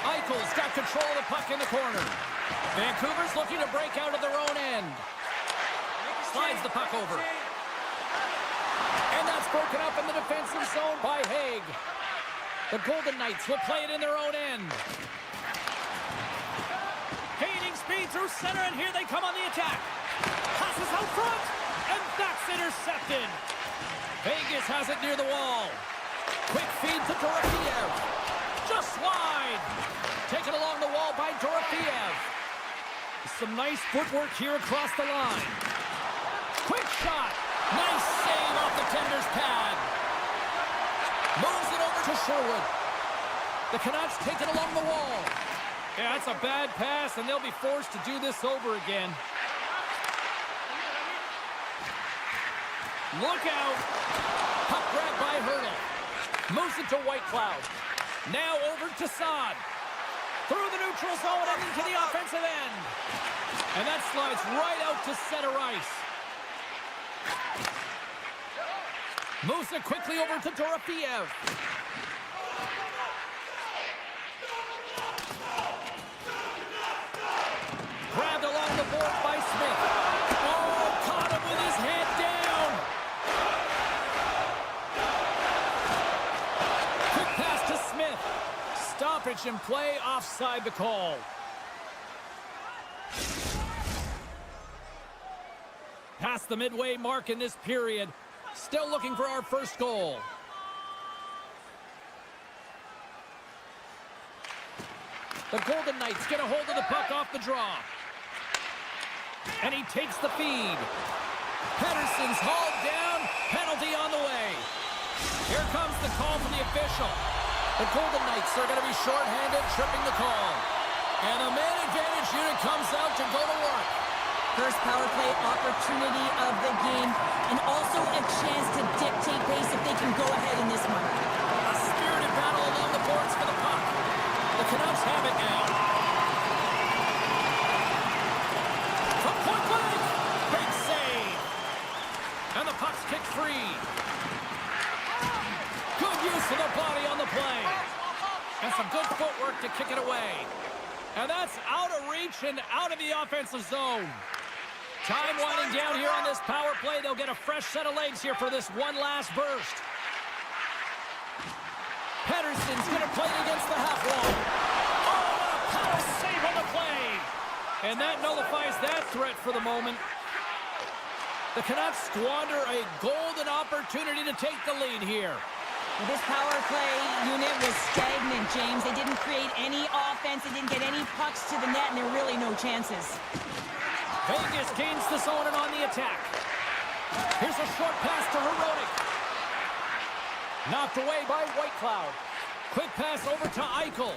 Eichel's got control of the puck in the corner. Vancouver's looking to break out of their own end. Slides the puck over. And that's broken up in the defensive zone by Haig. The Golden Knights will play it in their own end. Gaining speed through center, and here they come on the attack. Passes out front, and that's intercepted. Vegas has it near the wall. Quick feed to Dorofeev. Just wide. Taken along the wall by Dorofeev. Some nice footwork here across the line. Quick shot. Nice save off the tender's pad. Moves it over to Sherwood. The Canucks take it along the wall. Yeah, that's a bad pass, and they'll be forced to do this over again. Look out. Puck grabbed by Hurdle. Moves it to Whitecloud. Now over to Saad. Through the neutral zone and into the offensive end. And that slides right out to center ice. Moves it quickly over to Dorofeev. Grabbed along the board by Smith. Oh, caught him with his head down. Quick pass to Smith. Stoppage in play, offside the call. Past the midway mark in this period. Still looking for our first goal. The Golden Knights get a hold of the puck off the draw. And he takes the feed. Pettersson's hauled down. Penalty on the way. Here comes the call from the official. The Golden Knights are going to be shorthanded, tripping the call. And the man advantage unit comes out to go to work. First power play opportunity of the game, and also a chance to dictate pace if they can go ahead in this one. A spirited battle along the boards for the puck. The Canucks have it now. From point blank. Big save. And the puck's kicked free. Good use of the body on the play. And some good footwork to kick it away. And that's out of reach and out of the offensive zone. Time winding down here on this power play. They'll get a fresh set of legs here for this one last burst. Pettersson's going to play it against the half wall. Oh, what a power save on the play. And that nullifies that threat for the moment. The Canucks squander a golden opportunity to take the lead here. Well, this power play unit was stagnant, James. They didn't create any offense. They didn't get any pucks to the net, and there were really no chances. Vegas gains the zone and on the attack. Here's a short pass to Herodic. Knocked away by Whitecloud. Quick pass over to Eichel.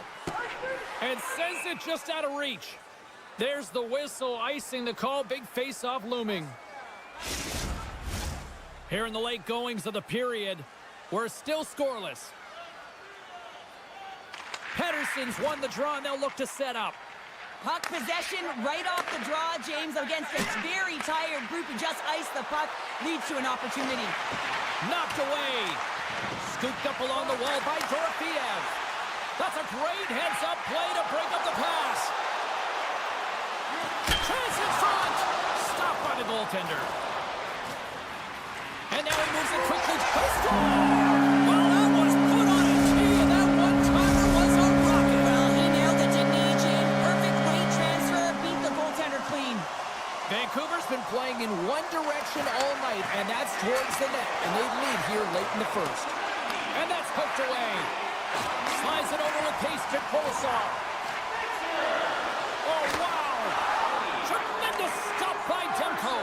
And sends it just out of reach. There's the whistle, icing the call. Big face-off looming. Here in the late goings of the period, we're still scoreless. Pettersson's won the draw, and they'll look to set up. Puck possession right off the draw, James, against a very tired group who just iced the puck, leads to an opportunity. Knocked away. Scooped up along the wall by Dorofeev. That's a great heads-up play to break up the pass. Chance in front. Stopped by the goaltender. And now he moves it quickly to the score. Well, that was put on a tee, and that one-timer was a rocket. Well, he nailed it, didn't he, Jim? Perfect weight transfer, beat the goaltender clean. Vancouver's been playing in one direction all night, and that's towards the net, and they lead here late in the first. And that's poked away. Slides it over with pace to Kolesar. Oh, wow. Tremendous stop by Demko.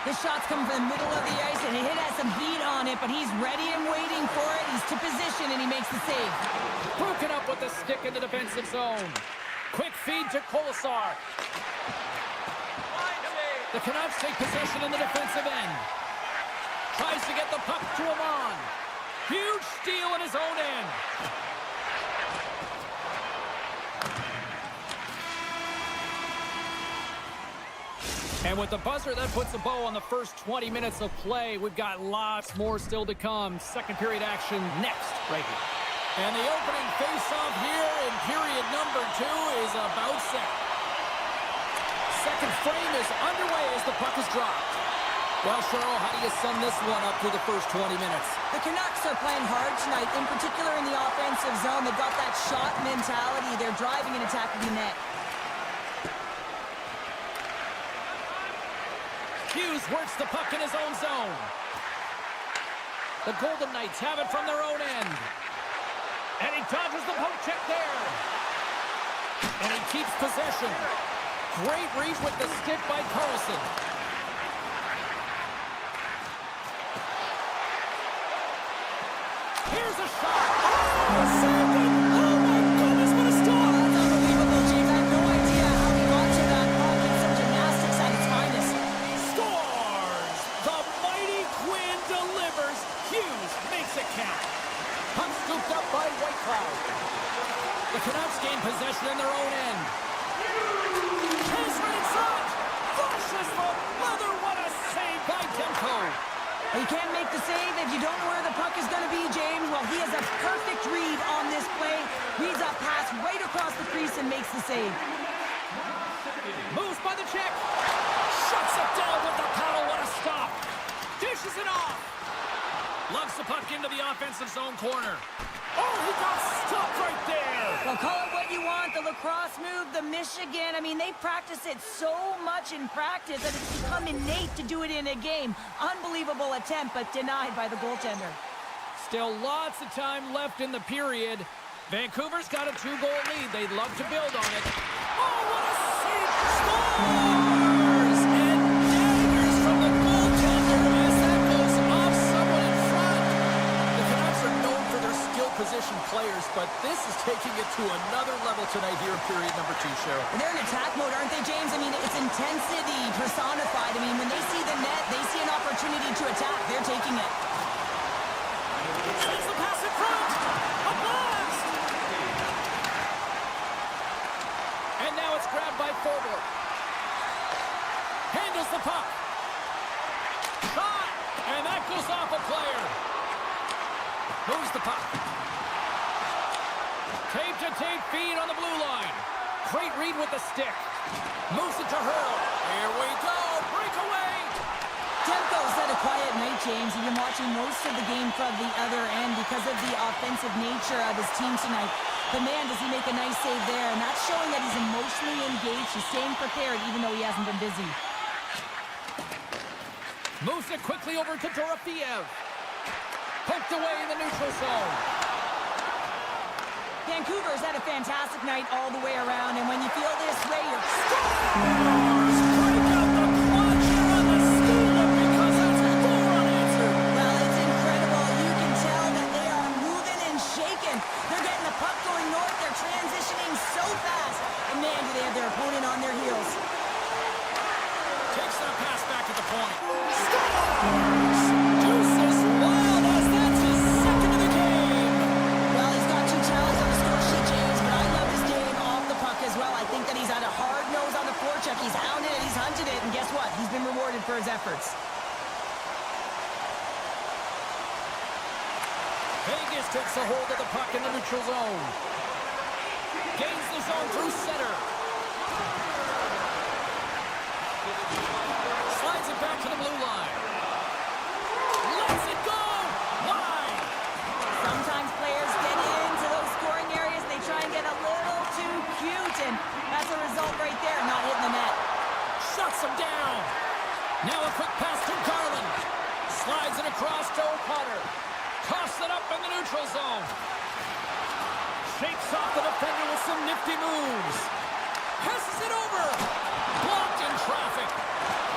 The shot's come from the middle of the ice, and it has some heat on it, but he's ready and waiting for it. He's to position, and he makes the save. Broken up with the stick in the defensive zone. Quick feed to Kolesar. The Canucks take possession in the defensive end. Tries to get the puck to Amon. Huge steal in his own end. And with the buzzer, that puts a bow on the first 20 minutes of play. We've got lots more still to come. Second period action next, right here. And the opening face-off here in period number 2 is about set. Second frame is underway as the puck is dropped. Well, Cheryl, how do you sum this one up through the first 20 minutes? The Canucks are playing hard tonight, in particular in the offensive zone. They've got that shot mentality. They're driving and attacking the net. Hughes works the puck in his own zone. The Golden Knights have it from their own end. And he dodges the poke check there. And he keeps possession. Great reach with the stick by Carlson. Here's a shot. Oh, saved it. Oh, my goodness, what a stop. That's unbelievable, James. I have no idea how he got to that puck. It's some gymnastics at its finest. Scores! The mighty Quinn delivers. Hughes makes it count. Puck scooped up by Whitecloud. The Canucks gain possession in their own end. Chase right in front. Flushes the leather. What a save by Demko. You can't make the save if you don't know where the puck is going to be, James. Well, he has a perfect read on this play. Reads a pass right across the crease and makes the save. Moves by the check. Shuts it down with the paddle. What a stop. Dishes it off. Lugs the puck into the offensive zone corner. Oh, he got stopped right there. Well, call it what you want. The lacrosse move, the Michigan. I mean, they practice it so much in practice that it's become innate to do it in a game. Unbelievable attempt, but denied by the goaltender. Still lots of time left in the period. Vancouver's got a 2-goal lead. They'd love to build on it. Oh, what a save! Scores! And daggers from the goaltender as that goes off someone in front. The Canucks are known for their skill position players, but this is taking it to another level tonight here in period number 2, Cheryl. They're in attack mode, aren't they, James? I mean, it's intensity personified. I mean, when they see the net, they see an opportunity to attack. They're taking it. Sends the pass in front. A blast! it's grabbed by forward. Handles the puck. Shot! And that goes off a player. Moves the puck. Tape-to-tape feed on the blue line. Great read with the stick. Moves it to Hurl. Here we go. Breakaway. Demko's had a quiet night, James. He's been watching most of the game from the other end because of the offensive nature of his team tonight. But man, does he make a nice save there. And that's showing that he's emotionally engaged. He's staying prepared even though he hasn't been busy. Moves it quickly over to Dorofeev. Poked away in the neutral zone. Vancouver's had a fantastic night all the way around. And when you feel this way, you're... Break out the clutch here on the steal because that's 4 unanswered. Well, it's incredible. You can tell that they are moving and shaking. They're getting the puck going north. They're transitioning so fast. And man, do they have their opponent on their heels. Takes that pass back at the point. Scores! Deuces wild as that's his second of the game. Well, he's got 2 tallies on the score sheet, James, but I love his game off the puck as well. I think that he's had a hard nose on the forecheck. He's hounded it, he's hunted it, and guess what? He's been rewarded for his efforts. Vegas takes a hold of the puck in the neutral zone. Gains the zone through center. Slides it back to the blue line. Lets it go! Wide! Sometimes players get into those scoring areas. They try and get a little too cute, and that's a result right there, not hitting the net. Shuts him down. Now a quick pass to Garland. Slides it across to O'Connor. Toss it up in the neutral zone. Shakes off the defender with some nifty moves. Passes it over. Blocked in traffic.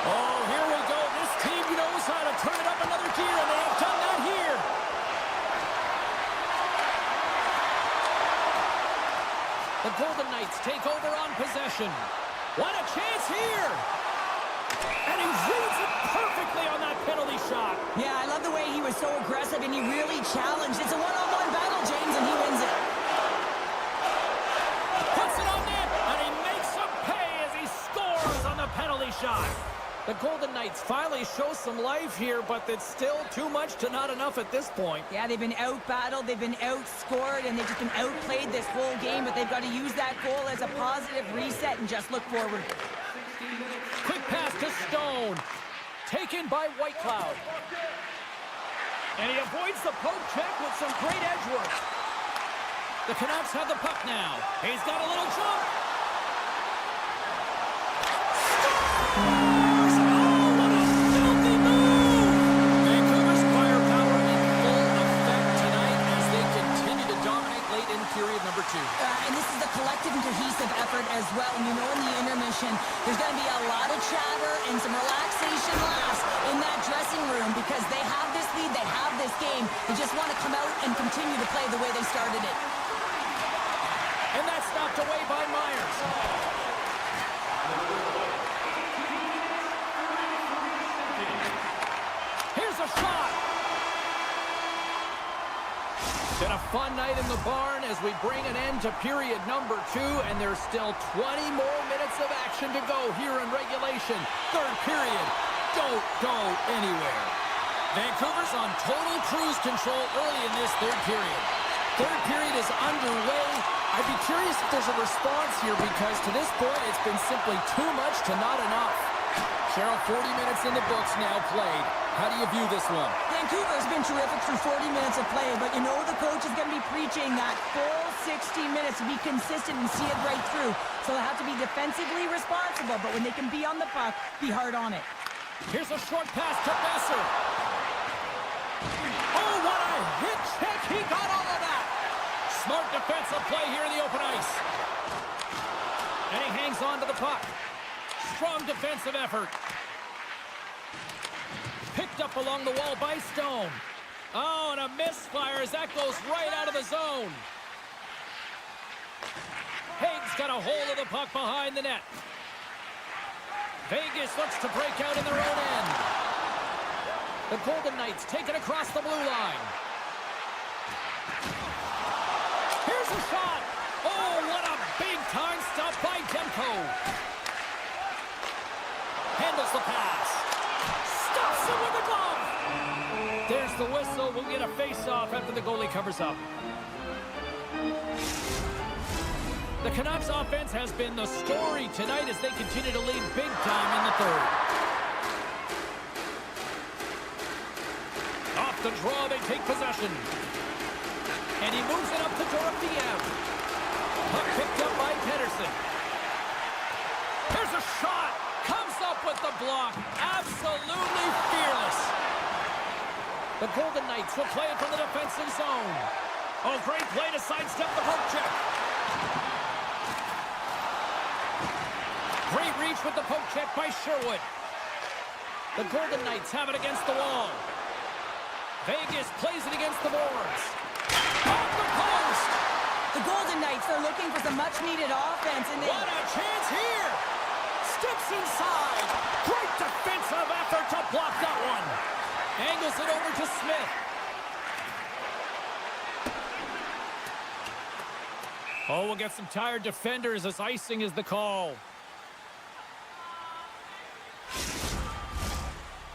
Oh, here we go. This team knows how to turn it up another gear, and they have done that here. The Golden Knights take over on possession. What a chance here! And he reads it perfectly on that penalty shot. Yeah, I love the way he was so aggressive, and he really challenged. It's a one-on-one battle, James, and he wins it. Puts it on net, and he makes him pay as he scores on the penalty shot. The Golden Knights finally show some life here, but it's still too much to not enough at this point. Yeah, they've been out-battled, they've been outscored, and they've just been outplayed this whole game, but they've got to use that goal as a positive reset and just look forward. Quick pass to Stone. Taken by Whitecloud. And he avoids the poke check with some great edge work. The Canucks have the puck now. He's got a little jump. Scores! Oh, what a filthy move! Vancouver's firepower in full effect tonight as they continue to dominate late in period number 2. And this is a collective and cohesive effort as well. And you know in the intermission, there's going to be a lot of chatter and some relaxation laughs in that dressing room because they have this lead, they have this game. They just want to come out and continue to play the way they started it. And that's knocked away by Myers. Here's a shot. Been a fun night in the barn as we bring an end to period number 2, and there's still 20 more minutes of action to go here in regulation. Third period. Don't go anywhere. Vancouver's on total cruise control early in this third period. Third period is underway. I'd be curious if there's a response here because to this point it's been simply too much to not enough. Cheryl, 40 minutes in the books now played. How do you view this one? Vancouver's been terrific through 40 minutes of play, but you know the coach is going to be preaching that full 60 minutes to be consistent and see it right through. So they have to be defensively responsible, but when they can be on the puck, be hard on it. Here's a short pass to Besser. Oh, what a hit check. He got all of that. Smart defensive play here in the open ice. And he hangs on to the puck. Strong defensive effort. Picked up along the wall by Stone. Oh, and a misfire as that goes right out of the zone. Haig's got a hold of the puck behind the net. Vegas looks to break out in their own end. The Golden Knights take it across the blue line. Here's a shot. Oh, what a big-time stop by Demko. Handles the pass. Stops him with a glove. There's the whistle. We'll get a face-off after the goalie covers up. The Canucks offense has been the story tonight as they continue to lead big time in the third. Off the draw, they take possession. And he moves it up to Dorofiev. Puck picked up by Pedersen. There's a shot. Comes up with the block. Absolutely fearless. The Golden Knights will play it from the defensive zone. Oh, great play to sidestep the poke check. Great reach with the poke check by Sherwood. The Golden Knights have it against the wall. Vegas plays it against the boards. Off the post! The Golden Knights are looking for some much-needed offense, and What a chance here! Steps inside. Great defensive effort to block that one. Angles it over to Smith. Oh, we'll get some tired defenders as icing is the call.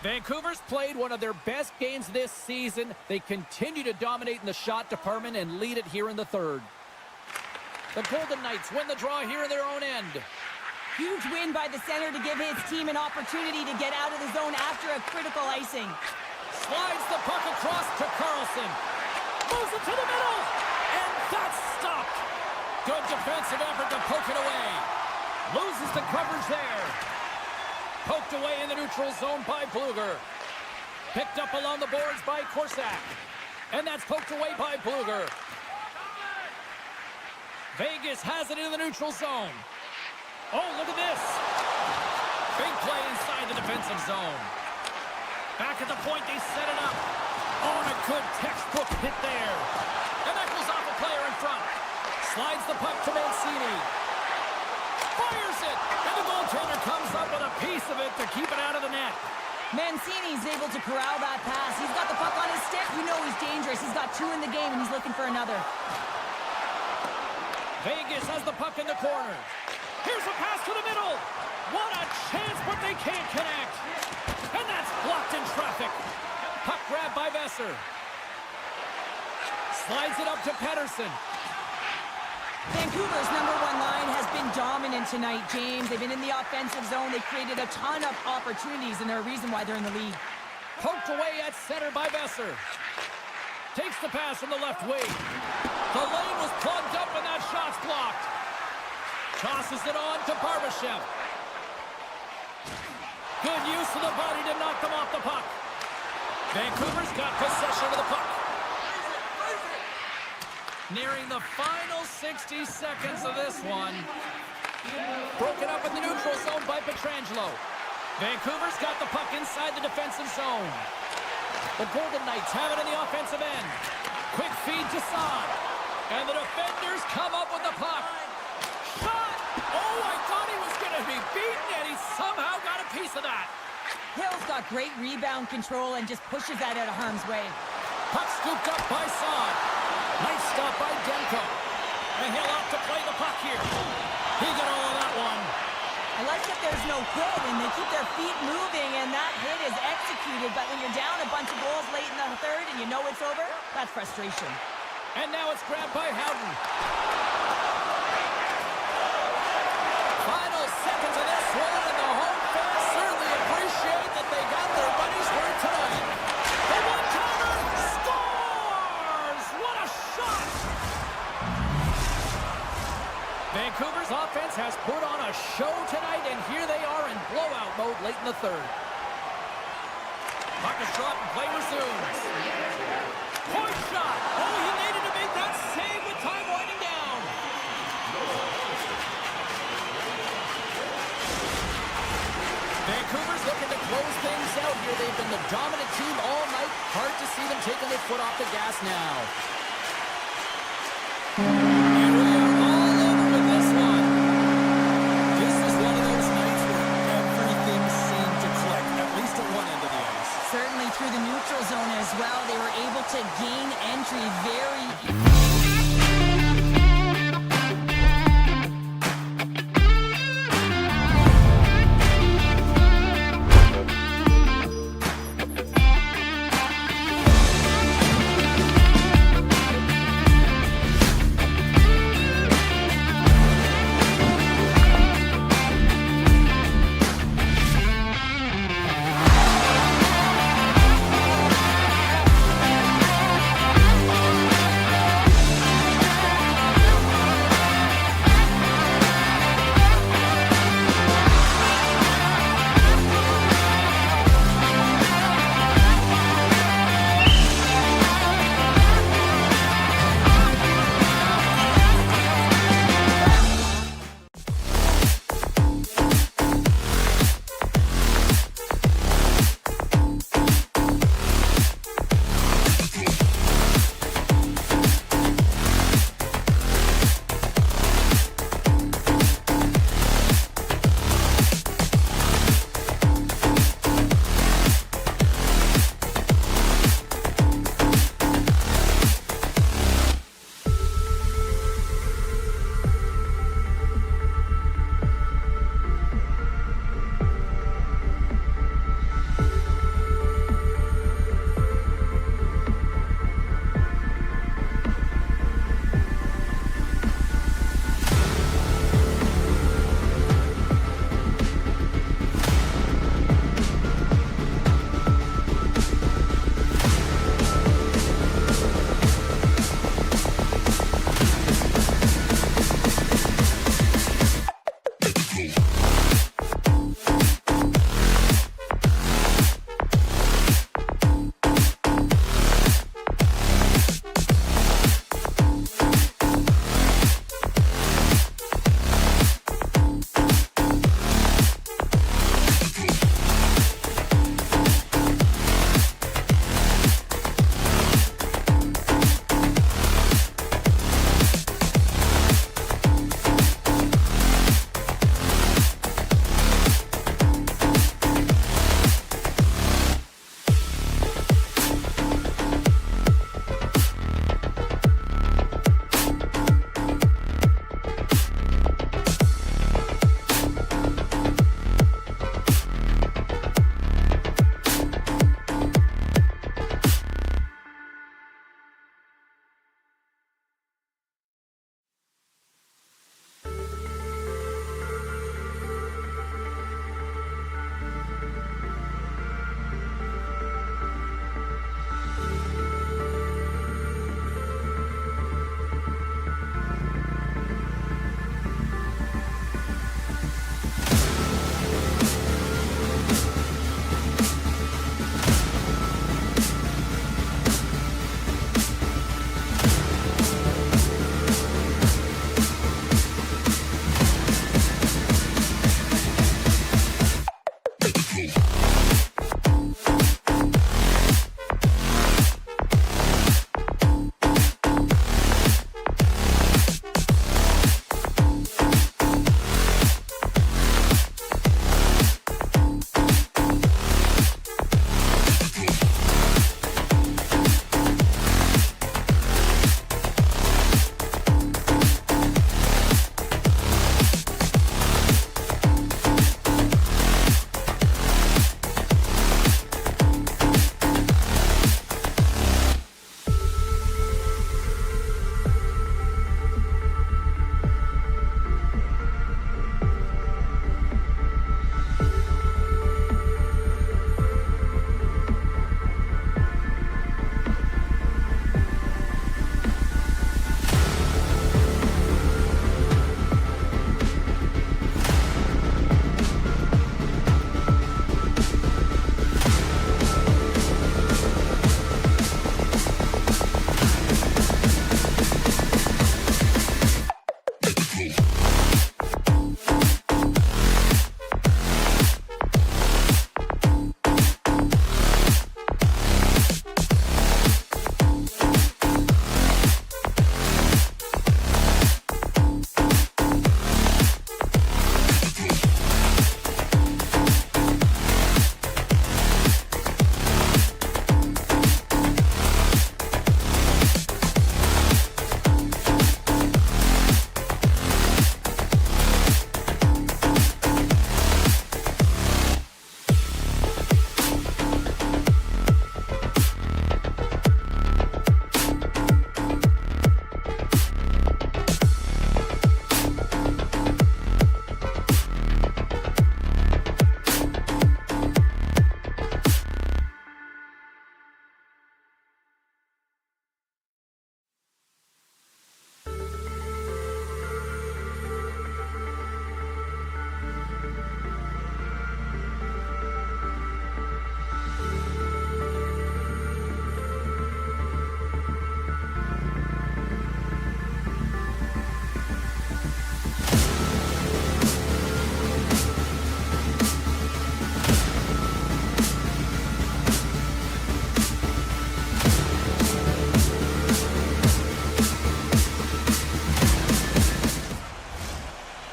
Vancouver's played one of their best games this season. They continue to dominate in the shot department and lead it here in the third. The Golden Knights win the draw here in their own end. huge win by the center to give his team an opportunity to get out of the zone after a critical icing. Slides the puck across to Carlson. Moves it to the middle. And that's stopped. Good defensive effort to poke it away. Loses the coverage there. Poked away in the neutral zone by Bluger. Picked up along the boards by Korsak. And that's poked away by Bluger. Vegas has it in the neutral zone. Oh, look at this. Big play inside the defensive zone. Back at the point, they set it up. Oh, and a good textbook hit there. And that goes off a player in front. Slides the puck to Mancini. Fires it. And the goaltender comes up with a piece of it to keep it out of the net. Mancini's able to corral that pass. He's got the puck on his stick. You know he's dangerous. He's got 2 in the game, and he's looking for another. Vegas has the puck in the corner. Here's a pass to the middle. What a chance, but they can't connect. And that's blocked in traffic. Puck grab by Besser. Slides it up to Pedersen. Vancouver's number 1 line has been dominant tonight, James. They've been in the offensive zone. They've created a ton of opportunities, and they're a reason why they're in the lead. Poked away at center by Besser. Takes the pass from the left wing. The lane was plugged up, and that shot's blocked. Tosses it on to Barbashev. Good use of the body to knock them off the puck. Vancouver's got possession of the puck. Nearing the final 60 seconds of this one. Broken up in the neutral zone by Pietrangelo. Vancouver's got the puck inside the defensive zone. The Golden Knights have it in the offensive end. Quick feed to Saad. And the defenders come up with the puck. Shot! Oh, I thought he was going to be beaten, and he somehow got a piece of that. Hill's got great rebound control and just pushes that out of harm's way. Puck scooped up by Saad. Nice stop by Demko. And he'll have to play the puck here. He got all of that one. I like that there's no quit, and they keep their feet moving, and that hit is executed. But when you're down a bunch of goals late in the third and you know it's over, that's frustration. And now it's grabbed by Howden. Final seconds of this one, and the home fans certainly appreciate that they got their money's worth tonight. The one-timer scores! What a shot! Vancouver's offense has put on a show tonight, and here they are in blowout mode late in the third. Puck is dropped and play resumes. Point shot! Oh, he needed to make that save with time winding down. Vancouver's looking to close things out here. They've been the dominant team all night. Hard to see them taking their foot off the gas now. And we are all over with this one. This is one of those nights where everything seemed to click, at least at one end of the ice. Certainly through the neutral zone as well. They were able to gain entry very...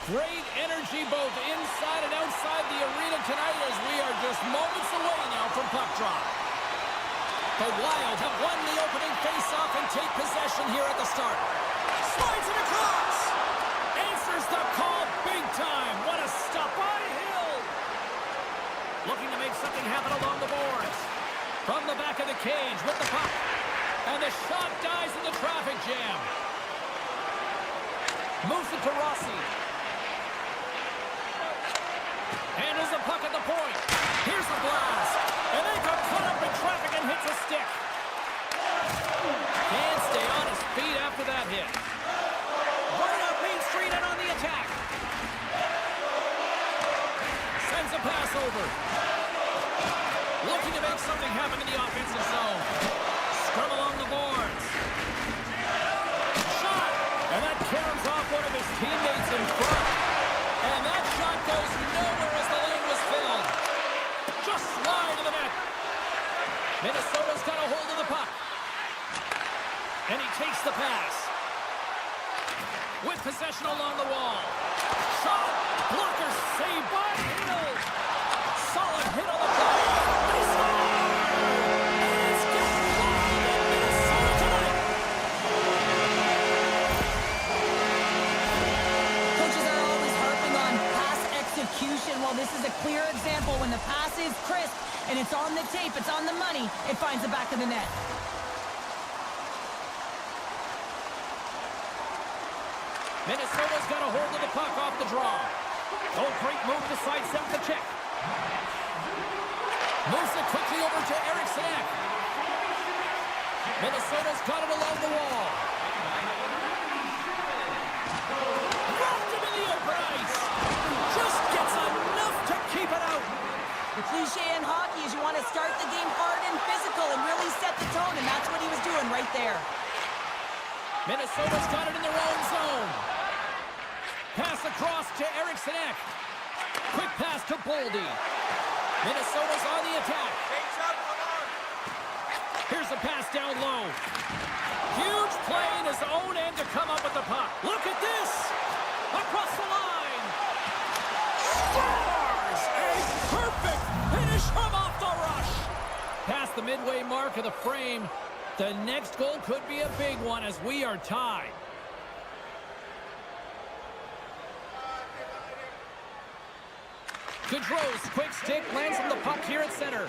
Great energy both inside and outside the arena tonight as we are just moments away now from puck drop. The Wild have won the opening faceoff and take possession here at the start. Slides it across. Answers the call big time. What a stop by Hill. Looking to make something happen along the boards. From the back of the cage with the puck. And the shot dies in the traffic jam. Moves it to Rossi. Handles the puck at the point. Here's the blast. And they got caught up in traffic and hits a stick. Can't stay on his feet after that hit. Right up Main Street and on the attack. Sends a pass over. Looking to make something happen in the offensive zone. Scrum along the boards. Shot! And that caroms off one of his teammates in front. And that shot goes nowhere as the lane was filled. Just slide to the net. Minnesota's got a hold of the puck. And he takes the pass. With possession along the wall. Shot! Blocker saved by Hill. Solid hit on the play. They score! And it's got wild in Minnesota tonight. Coaches are always harping on pass execution. Well, this is a clear example. When the pass is crisp and it's on the tape, it's on the money, it finds the back of the net. Minnesota's got a hold of the puck off the draw. Oh, great move to sidestep the check. Moves it quickly over to Eriksson. Minnesota's got it along the wall. Rocked him in the open ice. Just gets enough to keep it out. The cliche in hockey is you want to start the game hard and physical and really set the tone, and that's what he was doing right there. Minnesota's got it in their own zone. Pass across to Eriksson. Quick pass to Boldy. Minnesota's on the attack. Gates up, come on. Here's a pass down low. Huge play in his own end to come up with the puck. Look at this. Across the line. Scores! A perfect finish from off the rush. Past the midway mark of the frame. The next goal could be a big one as we are tied. Gaudreau's quick stick lands on the puck here at center.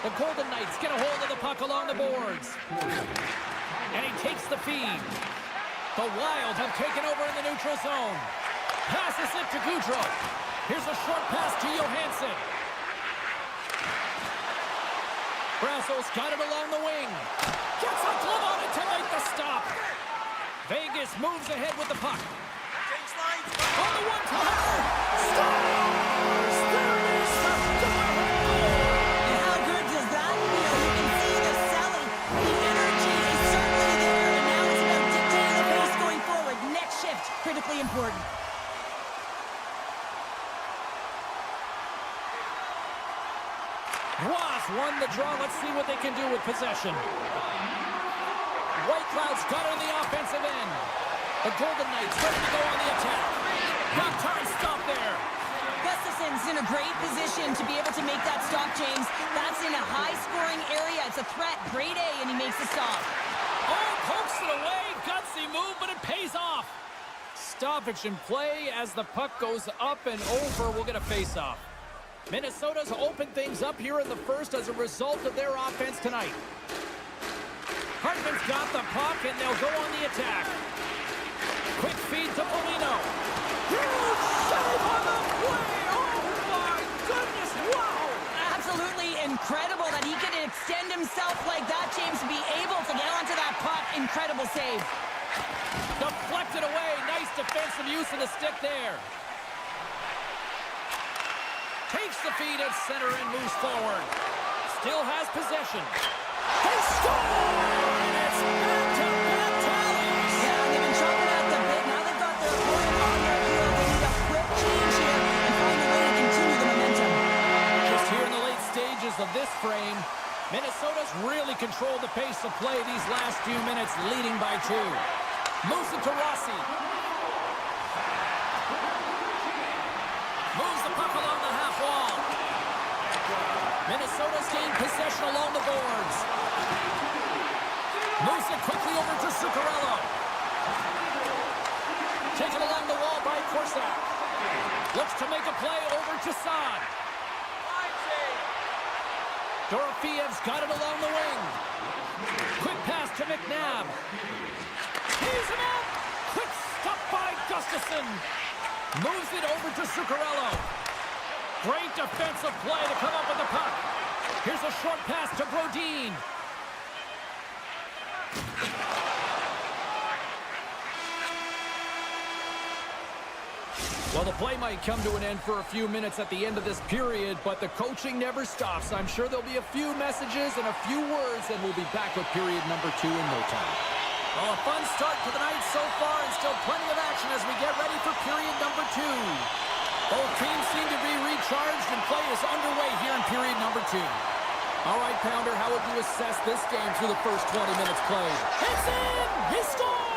The Golden Knights get a hold of the puck along the boards. And he takes the feed. The Wild have taken over in the neutral zone. Passes it to Gaudreau. Here's a short pass to Johansson. Brasso's got it along the wing. Gets a glove on it to make the stop. Vegas moves ahead with the puck. Takes lines. On the one-timer. Scores! There it is. The go-ahead goal. And how good does that feel? You can see the selling. The energy is certainly there, and now it's about dictating the pace going forward. Next shift, critically important. Ross won the draw. Let's see what they can do with possession. White Cloud's got it on the offensive end. The Golden Knights ready to go on the attack. Big time stop there. Gustafson's in a great position to be able to make that stop, James. That's in a high-scoring area. It's a threat. Grade A, and he makes the stop. Oh, pokes it away. Gutsy move, but it pays off. Stoppage in play as the puck goes up and over. We'll get a face-off. Minnesota's opened things up here in the first as a result of their offense tonight. Hartman's got the puck, and they'll go on the attack. Quick feed to Polino. Huge save on the play! Oh, my goodness! Wow! Absolutely incredible that he could extend himself like that, James, to be able to get onto that puck. Incredible save. Deflected away. Nice defensive use of the stick there. Takes the feed at center and moves forward. Still has possession. They score! And it's back-to-back tallies! Yeah, they've been chopping at the bit. Now they've got their opponent on their heel. They need a quick change here and find a way to continue the momentum. Just here in the late stages of this frame, Minnesota's really controlled the pace of play these last few minutes, leading by 2. Moves it to Rossi. Moves the puck along the half wall. Minnesota's gained possession along the boards. Moves it quickly over to Zuccarello. Taken along the wall by Korsak. Looks to make a play over to Saad. Dorofiev's got it along the wing. Quick pass to McNabb. He's him out. Quick stop by Gustafson. Moves it over to Zuccarello. Great defensive play to come up with the puck. Here's a short pass to Brodin. Well, the play might come to an end for a few minutes at the end of this period, but the coaching never stops. I'm sure there'll be a few messages and a few words, and we'll be back with period number 2 in no time. Well, a fun start to the night so far, and still plenty of action as we get ready for period number 2. Both teams seem to be recharged, and play is underway here in period number 2. All right, Pounder, how would you assess this game through the first 20 minutes played? It's in! He scores!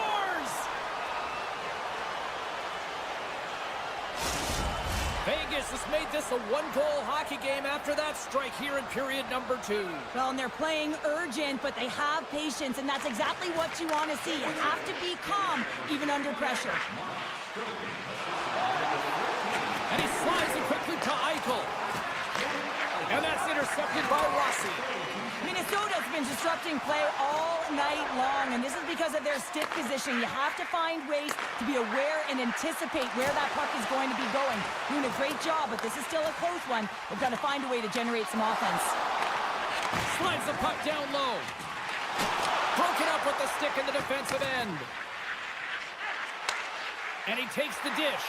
Vegas has made this a one-goal hockey game after that strike here in period number 2. Well, and they're playing urgent, but they have patience, and that's exactly what you want to see. You have to be calm, even under pressure. And he slides it quickly to Eichel. And that's intercepted by Rossi. Minnesota's been disrupting play all night long, and this is because of their stick position. You have to find ways to be aware and anticipate where that puck is going to be going. Doing a great job, but this is still a close one. They've got to find a way to generate some offense. Slides the puck down low. Broken up with the stick in the defensive end. And he takes the dish.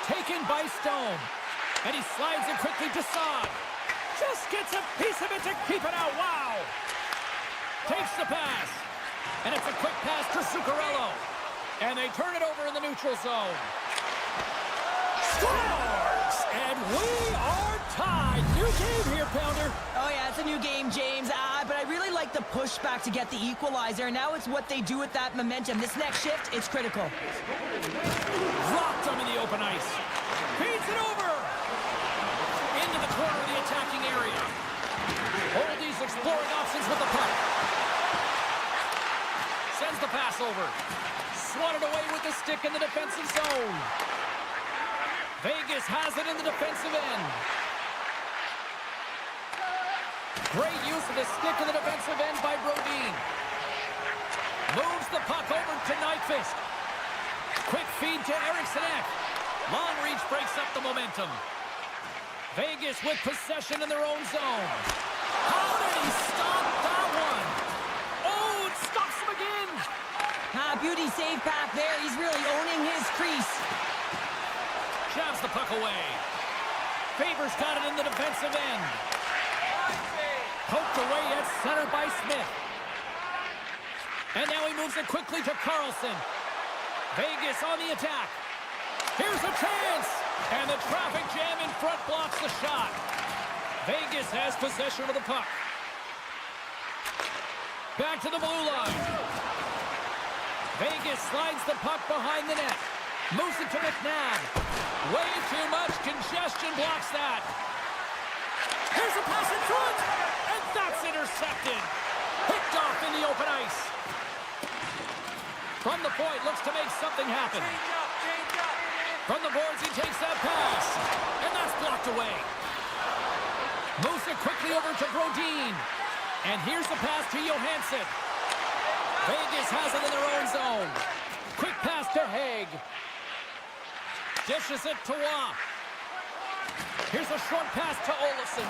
Taken by Stone. And he slides it quickly to Saad. Just gets a piece of it to keep it out. Wow! Takes the pass. And it's a quick pass to Zuccarello. And they turn it over in the neutral zone. Scores! And we are tied. New game here, Pounder. Oh, yeah, it's a new game, James. But I really like the pushback to get the equalizer. Now it's what they do with that momentum. This next shift, it's critical. Dropped him in the open ice. Feeds it over. Into the corner of the attacking area. Oldie's exploring options with the puck. Sends the pass over. Swatted away with the stick in the defensive zone. Vegas has it in the defensive end. Great use of the stick in the defensive end by Brodin. Moves the puck over to Nyquist. Quick feed to Eriksson. Long reach breaks up the momentum. Vegas with possession in their own zone. How did he stop that one? Oh, it stops him again. Beauty save back there. He's really owning his crease. Shoves the puck away. Faber's got it in the defensive end. Poked away at center by Smith. And now he moves it quickly to Carlson. Vegas on the attack. Here's a chance. And the traffic jam in front blocks the shot. Vegas has possession of the puck. Back to the blue line. Vegas slides the puck behind the net. Moves it to McNabb. Way too much congestion blocks that. Here's a pass in front. And that's intercepted. Picked off in the open ice. From the point, looks to make something happen. From the boards, he takes that pass. And that's blocked away. Moves it quickly over to Brodin. And here's the pass to Johansson. Vegas has it in their own zone. Quick pass to Haig. Dishes it to Waugh. Here's a short pass to Olofsson.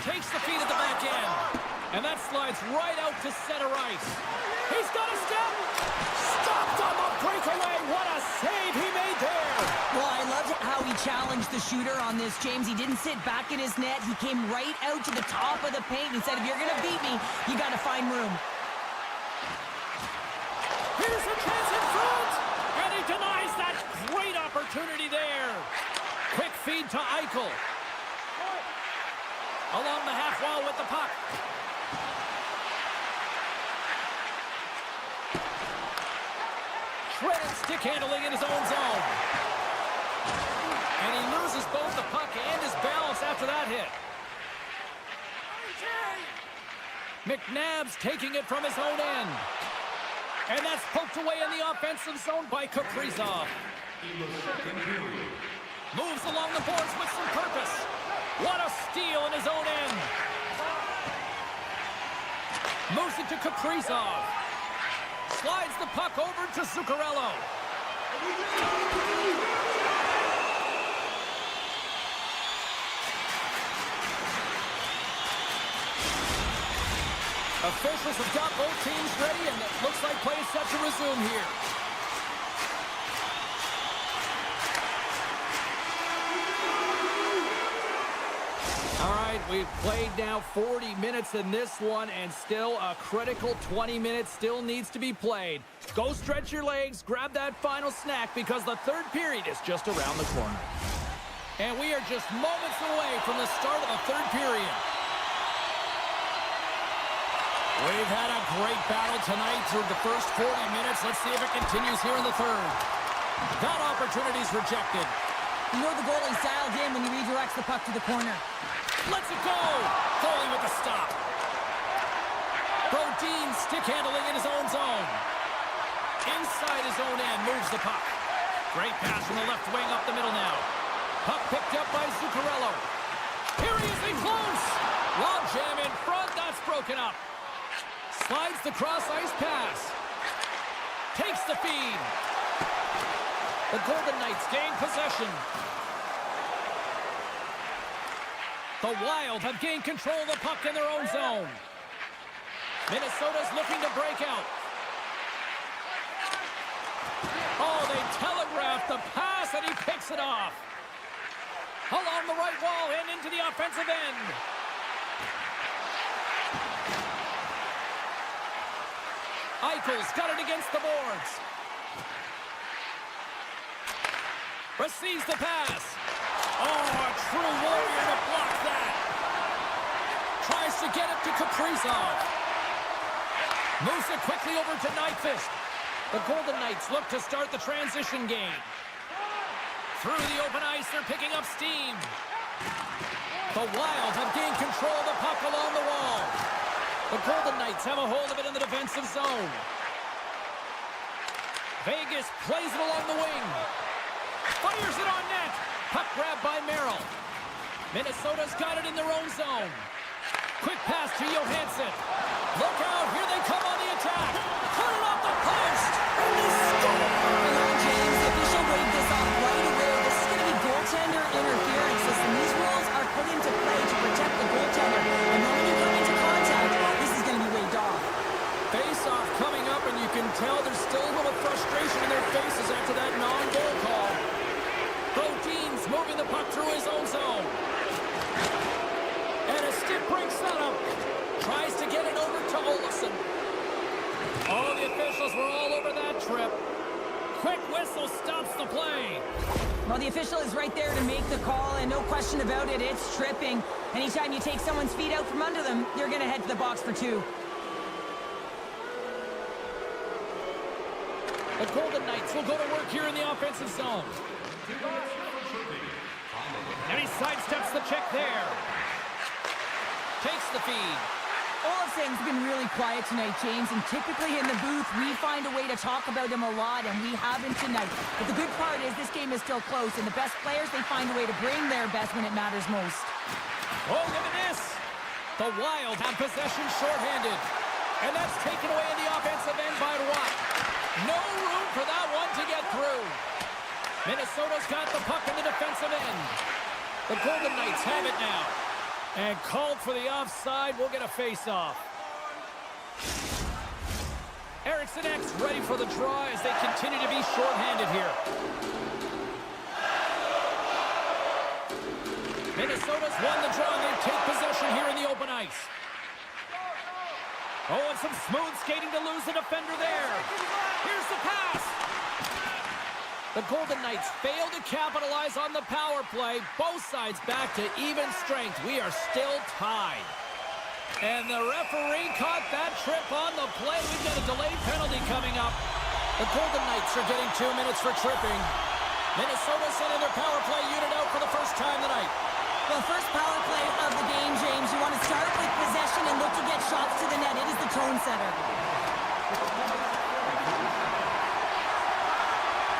Takes the feed at the back end. And that slides right out to center ice. He's got a step. Stopped on the breakaway. What a save he made there. Well, I loved how he challenged the shooter on this, James. He didn't sit back in his net. He came right out to the top of the paint and said, if you're going to beat me, you got to find room. Here's a chance in front. And he denies that great opportunity there. Quick feed to Eichel. Along the half wall with the puck. Shredded stick handling in his own zone. And he loses both the puck and his balance after that hit. McNabb's taking it from his own end. And that's poked away in the offensive zone by Kaprizov. Moves along the boards with some purpose. What a steal in his own end. Moves it to Kaprizov. Slides the puck over to Zuccarello. Officials have got both teams ready, and it looks like play is set to resume here. All right, we've played now 40 minutes in this one, and still a critical 20 minutes still needs to be played. Go stretch your legs, grab that final snack, because the third period is just around the corner. And we are just moments away from the start of the third period. We've had a great battle tonight through the first 40 minutes. Let's see if it continues here in the third. That opportunity's rejected. You know the goalie's dialed in when he redirects the puck to the corner. Let's it go! Goalie with the stop. Brodin stick handling in his own zone. Inside his own end, moves the puck. Great pass from the left wing up the middle now. Puck picked up by Zuccarello. Here he is in close. Lob jam in front, that's broken up. Slides the cross-ice pass. Takes the feed. The Golden Knights gain possession. The Wild have gained control of the puck in their own zone. Minnesota's looking to break out. Oh, they telegraphed the pass, and he picks it off. Along the right wall and into the offensive end. Eichel's got it against the boards. Receives the pass. Oh, a true warrior to block that. Tries to get it to Kaprizov. Moves it quickly over to Nyquist. The Golden Knights look to start the transition game. Through the open ice, they're picking up steam. The Wild have gained control of the puck along the wall. The Golden Knights have a hold of it in the defensive zone. Vegas plays it along the wing. Fires it on net. Puck grab by Merrill. Minnesota's got it in their own zone. Quick pass to Johansson. Look out, here they come on the attack. Put it off the post. And they score. James, the official waved this off right away. This is going to be goaltender interference system. These rules are put into play to protect the goaltender. And when you come into contact, this is going to be waved off. Face-off coming up, and you can tell there's still a little frustration in their faces after that non-goal call. Brodin's moving the puck through his own zone. And a stick break setup. Tries to get it over to Olofsson. Oh, the officials were all over that trip. Quick whistle stops the play. Well, the official is right there to make the call, and no question about it, it's tripping. Anytime you take someone's feet out from under them, you're going to head to the box for two. The Golden Knights will go to work here in the offensive zone. And he sidesteps the check there. Takes the feed. Olofsson's been really quiet tonight, James, and typically in the booth, we find a way to talk about him a lot, and we haven't tonight. But the good part is this game is still close, and the best players, they find a way to bring their best when it matters most. Oh, look at this. The Wild have possession shorthanded. And that's taken away in the offensive end by Roy. No room for that one to get through. Minnesota's got the puck in the defensive end. The Golden Knights have it now. And called for the offside. We'll get a face-off. Eriksson X ready for the draw as they continue to be shorthanded here. Minnesota's won the draw, and they take possession here in the open ice. Oh, and some smooth skating to lose the defender there. Here's the pass. The Golden Knights fail to capitalize on the power play. Both sides back to even strength. We are still tied. And the referee caught that trip on the play. We've got a delayed penalty coming up. The Golden Knights are getting 2 minutes for tripping. Minnesota sending their power play unit out for the first time tonight. Well, first power play of the game, James. You want to start with possession and look to get shots to the net. It is the tone setter.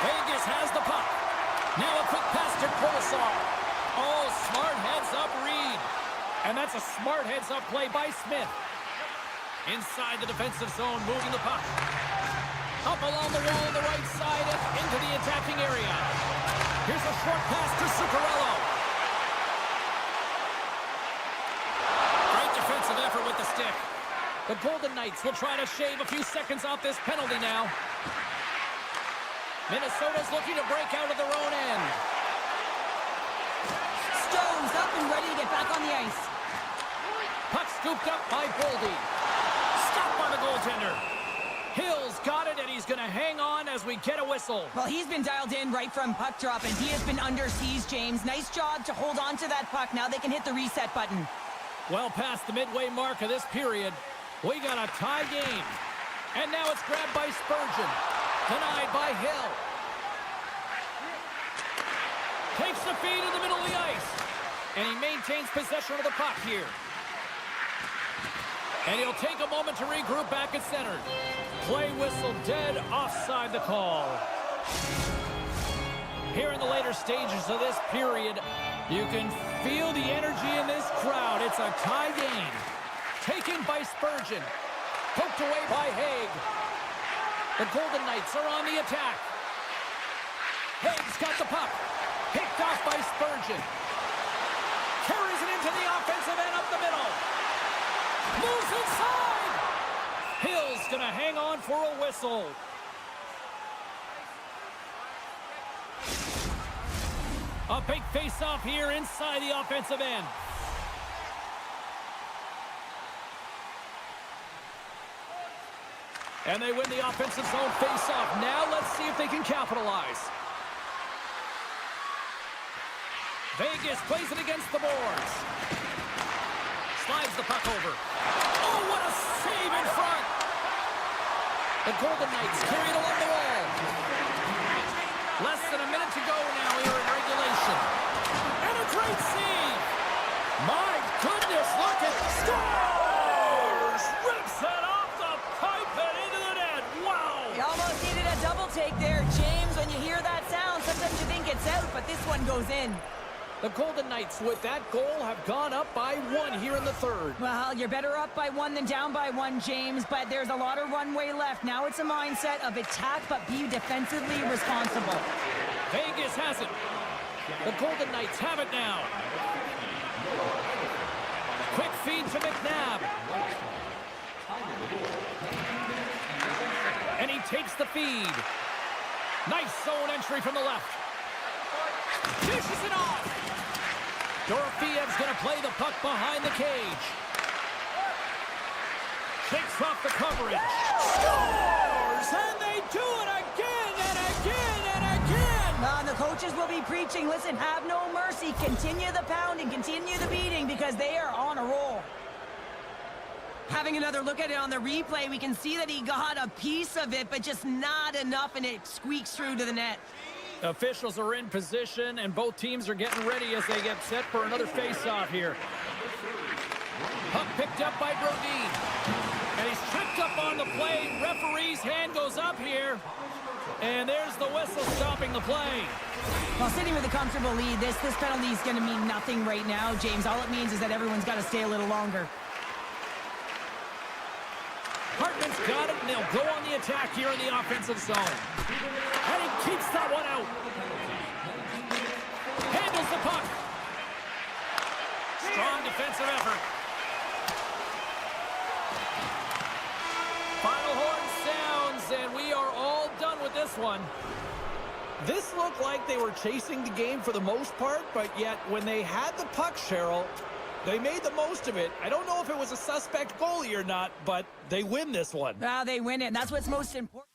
Vegas has the puck. Now a quick pass to Kratos. Oh, smart heads-up read. And that's a smart heads-up play by Smith. Inside the defensive zone, moving the puck. Up along the wall on the right side and into the attacking area. Here's a short pass to Zuccarello. Great defensive effort with the stick. The Golden Knights will try to shave a few seconds off this penalty now. Minnesota's looking to break out of their own end. Stone's up and ready to get back on the ice. Puck scooped up by Boldy. Stopped by the goaltender. Hill's got it, and he's going to hang on as we get a whistle. Well, he's been dialed in right from puck drop, and he has been under siege, James. Nice job to hold on to that puck. Now they can hit the reset button. Well past the midway mark of this period, we got a tie game. And now it's grabbed by Spurgeon. Denied by Hill. Takes the feed in the middle of the ice. And he maintains possession of the puck here. And he'll take a moment to regroup back at center. Play whistle dead, offside the call. Here in the later stages of this period, you can feel the energy in this crowd. It's a tie game. Taken by Spurgeon. Poked away by Haig. The Golden Knights are on the attack. Haig's got the puck. Picked off by Spurgeon. Carries it into the offensive end up the middle. Moves inside. Hill's going to hang on for a whistle. A big face-off here inside the offensive end. And they win the offensive zone face-off. Now let's see if they can capitalize. Vegas plays it against the boards. Slides the puck over. Oh, what a save in front! The Golden Knights carried along the wall. Less than a minute to go now here in regulation. And a great save! My goodness, look at scores! Rips it off the pipe and into the net. Wow! He almost needed a double take there, James. When you hear that sound, sometimes you think it's out, but this one goes in. The Golden Knights, with that goal, have gone up by 1 here in the third. Well, you're better up by 1 than down by 1, James, but there's a lot of runway left. Now it's a mindset of attack, but be defensively responsible. Vegas has it. The Golden Knights have it now. Quick feed to McNabb. And he takes the feed. Nice zone entry from the left. Dishes it off. Dorofiev's going to play the puck behind the cage. Shakes off the coverage. Scores! And they do it again and again and again! The coaches will be preaching, listen, have no mercy. Continue the pounding, continue the beating, because they are on a roll. Having another look at it on the replay, we can see that he got a piece of it, but just not enough, and it squeaks through to the net. Officials are in position, and both teams are getting ready as they get set for another face-off here. Puck picked up by Brodin. And he's tripped up on the play. Referee's hand goes up here. And there's the whistle stopping the play. Well, sitting with a comfortable lead, this penalty is going to mean nothing right now, James. All it means is that everyone's got to stay a little longer. Hartman's got it, and they'll go on the attack here in the offensive zone. And he keeps that one out. Handles the puck. Strong defensive effort. Final horn sounds, and we are all done with this one. This looked like they were chasing the game for the most part, but yet when they had the puck, Cheryl, they made the most of it. I don't know if it was a suspect goalie or not, but they win this one. Well, they win it. That's what's most important.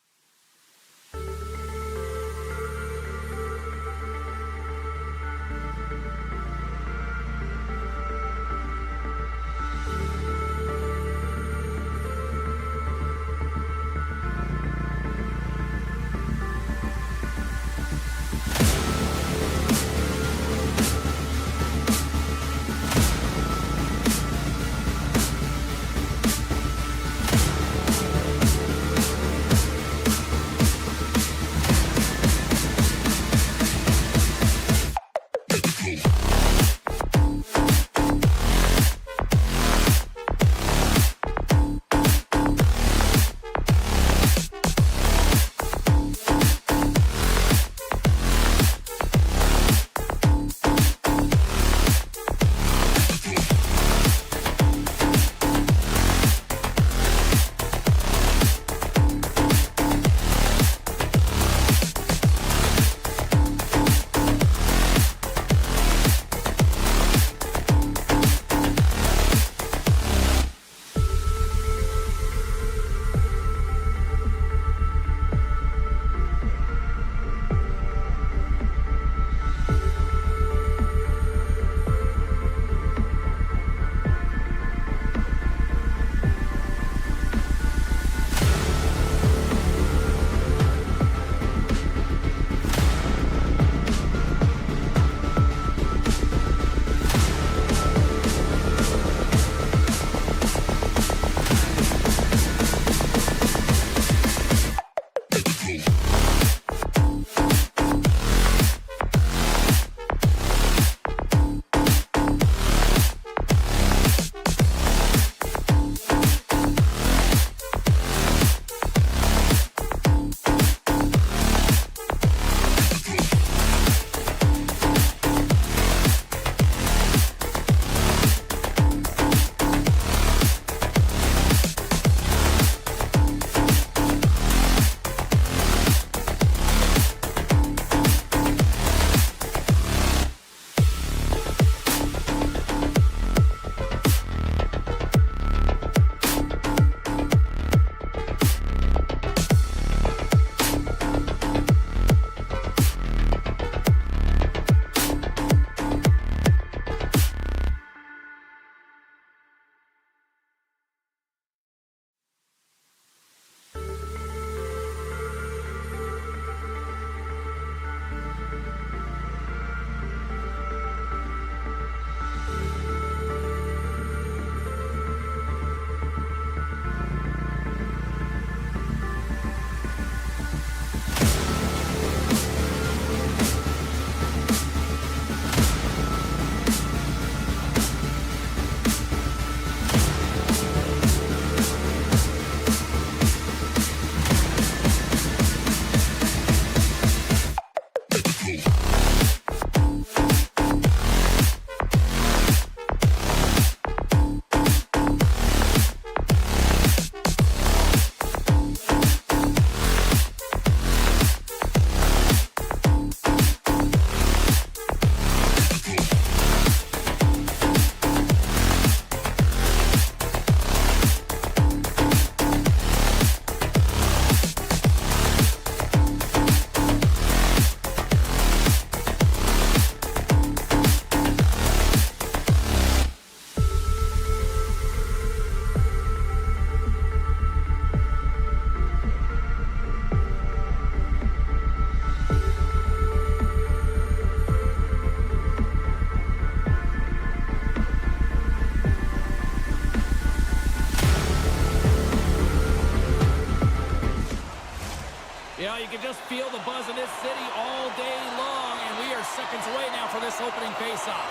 Yeah, you can just feel the buzz in this city all day long, and we are seconds away now for this opening faceoff.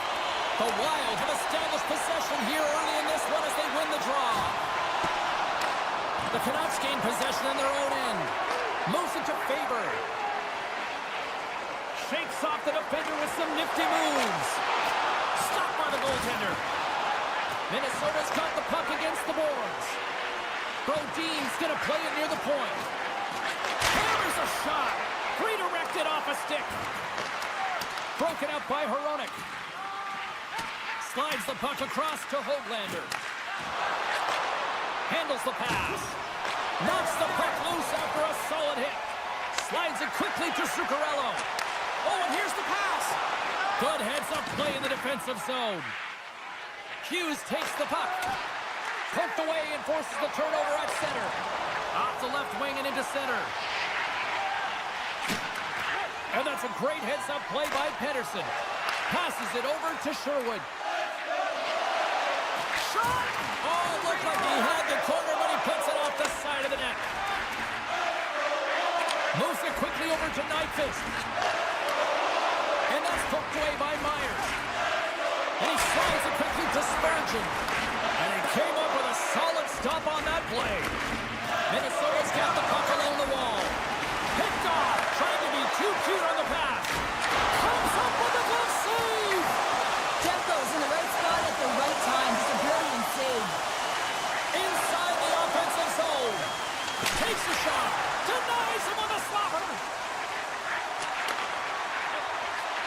The Wild have established possession here early in this one as they win the draw. The Canucks gain possession in their own end. Moves into favor. Shakes off the defender with some nifty moves. Stopped by the goaltender. Minnesota's got the puck against the boards. Brodin's going to play it near the point. Hammers a shot. Redirected off a stick. Broken up by Hronek. Slides the puck across to Höglander. Handles the pass. Knocks the puck loose after a solid hit. Slides it quickly to Zuccarello. Oh, and here's the pass. Good heads-up play in the defensive zone. Hughes takes the puck. Poked away and forces the turnover at center. Off the left wing and into center. And that's a great heads-up play by Pedersen. Passes it over to Sherwood. Shot! Oh, looked like he had the corner, but he puts it off the side of the net. Moves it quickly over to Nyquist. And that's poked away by Myers. And he slides it quickly to Spurgeon. And he came up with a solid stop on that play. Minnesota's got the puck along the wall. Picked off, trying to be too cute on the pass. Comes up with a glove save. Demko's in the right spot at the right time. Just a brilliant save. Inside the offensive zone. Takes a shot. Denies him on the slapper.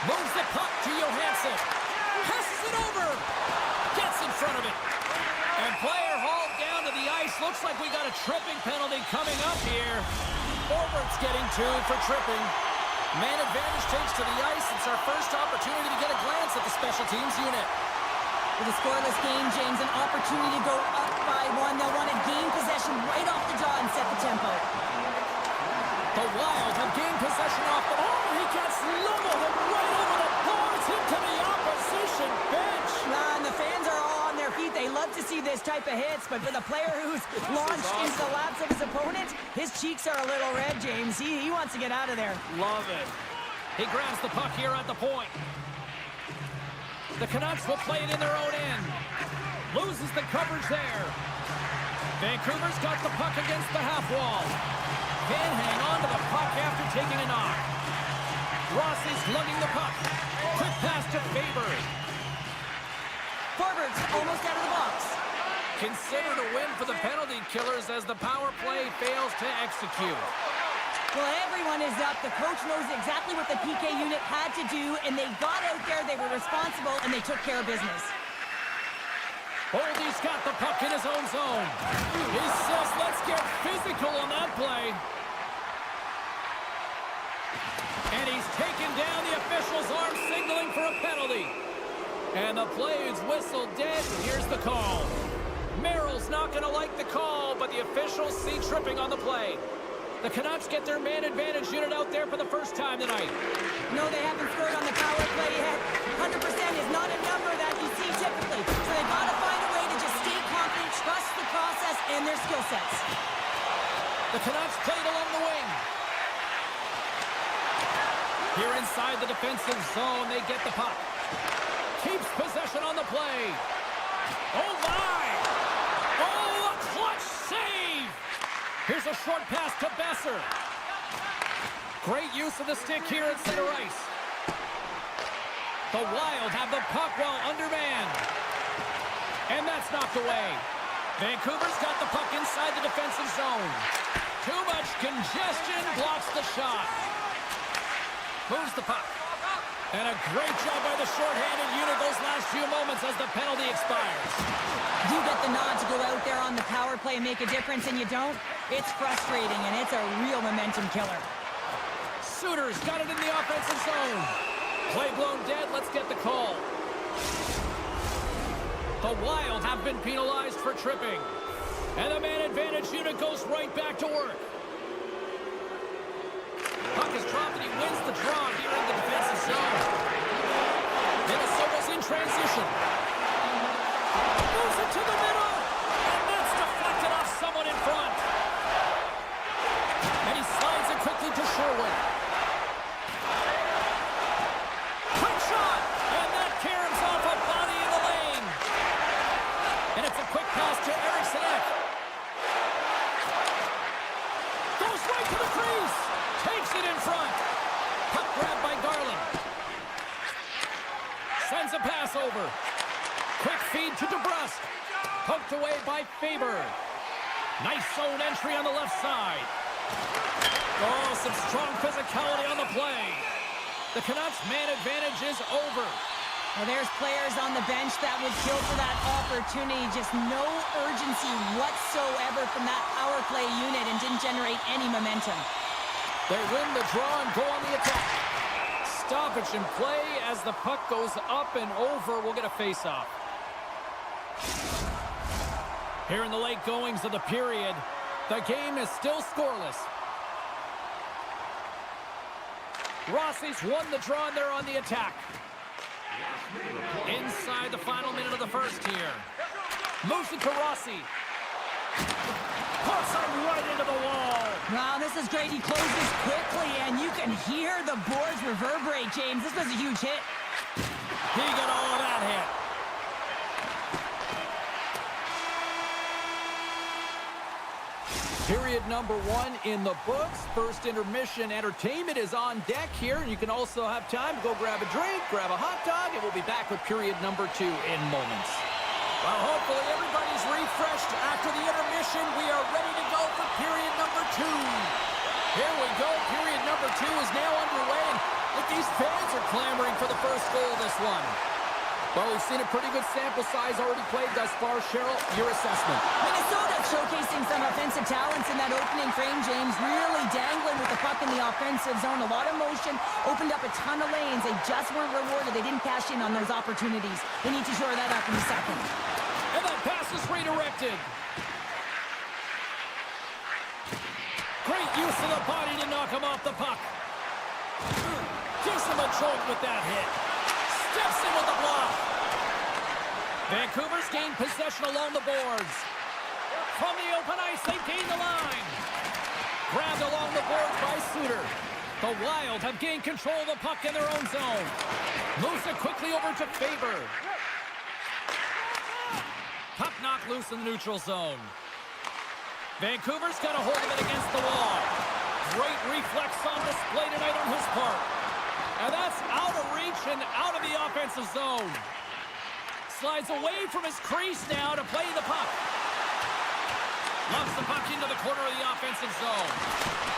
Moves the puck to Johansson. Passes it over. Gets in front of it. And player hauled down to the ice. Looks like we got a tripping penalty coming up here. Forward's getting two for tripping. Man advantage takes to the ice. It's our first opportunity to get a glance at the special teams unit. With a scoreless game, James, an opportunity to go up by one. They'll want to gain possession right off the draw and set the tempo. The Wild have gained possession off the... Oh, he gets leveled and right over the boards into the opposition bench. And the fans are all on their feet. They love to see this type of hits, but for the player who's launched into the laps of his opponent, his cheeks are a little red, James. He wants to get out of there. Love it. He grabs the puck here at the point. The Canucks will play it in their own end. Loses the coverage there. Vancouver's got the puck against the half wall. Can hang on to the puck after taking a knock. Rossi's lugging the puck. Quick pass to Faber. Forwards almost out of the box. Considered a win for the penalty killers as the power play fails to execute. Well, everyone is up. The coach knows exactly what the PK unit had to do, and they got out there, they were responsible, and they took care of business. Boldy's got the puck in his own zone. He says, let's get physical on that play. And he's taken down the official's arm, signaling for a penalty. And the play is whistled dead. Here's the call. Merrill's not going to like the call, but the officials see tripping on the play. The Canucks get their man advantage unit out there for the first time tonight. No, they haven't scored on the power play yet. 100% is not a number that you see typically. So they've got to find a way to just stay confident, trust the process and their skill sets. The Canucks played along the wing. Here inside the defensive zone, they get the puck. Keeps possession on the play. Oh, my! Oh, a clutch save! Here's a short pass to Besser. Great use of the stick here at center ice. The Wild have the puck while undermanned. And that's knocked away. Vancouver's got the puck inside the defensive zone. Too much congestion blocks the shot. Moves the puck. And a great job by the shorthanded unit those last few moments as the penalty expires. You get the nod to go out there on the power play and make a difference, and you don't. It's frustrating, and it's a real momentum killer. Suter's got it in the offensive zone. Play blown dead. Let's get the call. The Wild have been penalized for tripping. And the man advantage unit goes right back to work. Puck is dropped and he wins the draw here in the defensive zone. Minnesota's in transition. Moves it to the middle. And that's deflected off someone in front. And he slides it quickly to a pass over. Quick feed to DeBrusque. Poked away by Faber. Nice zone entry on the left side. Oh, some strong physicality on the play. The Canucks' man advantage is over. Well, there's players on the bench that would kill for that opportunity. Just no urgency whatsoever from that power play unit and didn't generate any momentum. They win the draw and go on the attack. Stoppage in play as the puck goes up and over. We'll get a face-off. Here in the late goings of the period, the game is still scoreless. Rossi's won the draw and they're on the attack. Inside the final minute of the first here. Moves it to Rossi. Puts him right into the wall. Wow, this is great. He closes quickly, and you can hear the boards reverberate, James. This was a huge hit. He got all of that hit. Period number 1 in the books. First intermission entertainment is on deck here. You can also have time to go grab a drink, grab a hot dog, and we'll be back with period number 2 in moments. Well, hopefully everybody's refreshed after the intermission. We are ready to go for period number 2. Here we go. Period number 2 is now underway. And look, these fans are clamoring for the first goal of this one. Well, we've seen a pretty good sample size already played thus far. Cheryl, your assessment. Minnesota showcasing some offensive talents in that opening frame, James. Really dangling with the puck in the offensive zone. A lot of motion, opened up a ton of lanes. They just weren't rewarded. They didn't cash in on those opportunities. They need to shore that up in the second. And that pass is redirected. Great use of the body to knock him off the puck. Gives him a choke with that hit. Steps in with the block. Vancouver's gained possession along the boards. From the open ice, they've gained the line. Grabbed along the boards by Suter. The Wild have gained control of the puck in their own zone. Moves it quickly over to Faber. Puck knocked loose in the neutral zone. Vancouver's got a hold of it against the wall. Great reflex on display tonight on his part. And that's out of reach and out of the offensive zone. Slides away from his crease now to play the puck. Lobs the puck into the corner of the offensive zone.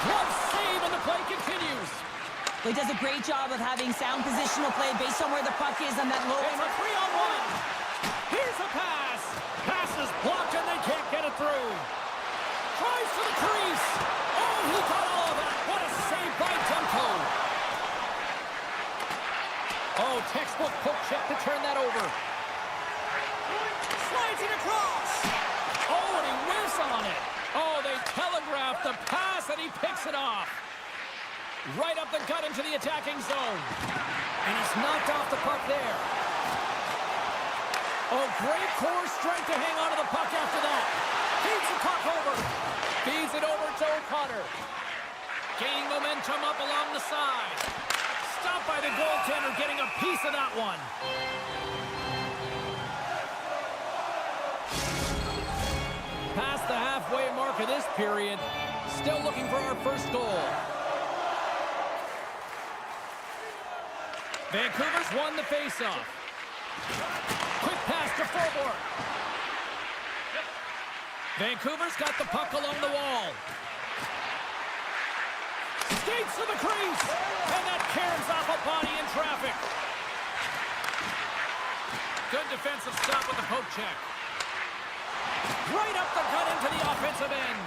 Glove save and the play continues. He does a great job of having sound positional play based on where the puck is on that low. It's a 3-on-1. Here's a pass. Pass is blocked and they can't get it through. Tries to the crease. Oh, he got all of that. What a save by Demko. Oh, textbook poke check to turn that over. Slides it across. Oh, and he whiffs on it. Oh, they telegraphed the pass, and he picks it off. Right up the gut into the attacking zone. And he's knocked off the puck there. Oh, great core strength to hang on to the puck after that. Feeds the puck over. Feeds it over to O'Connor. Gaining momentum up along the side. Stopped by the goaltender, getting a piece of that one. Past the halfway mark of this period. Still looking for our first goal. Vancouver's won the faceoff. Quick pass to forward. Vancouver's got the puck along the wall. Skates to the crease. And that caroms off a body in traffic. Good defensive stop with the poke check. Right up the gut into the offensive end.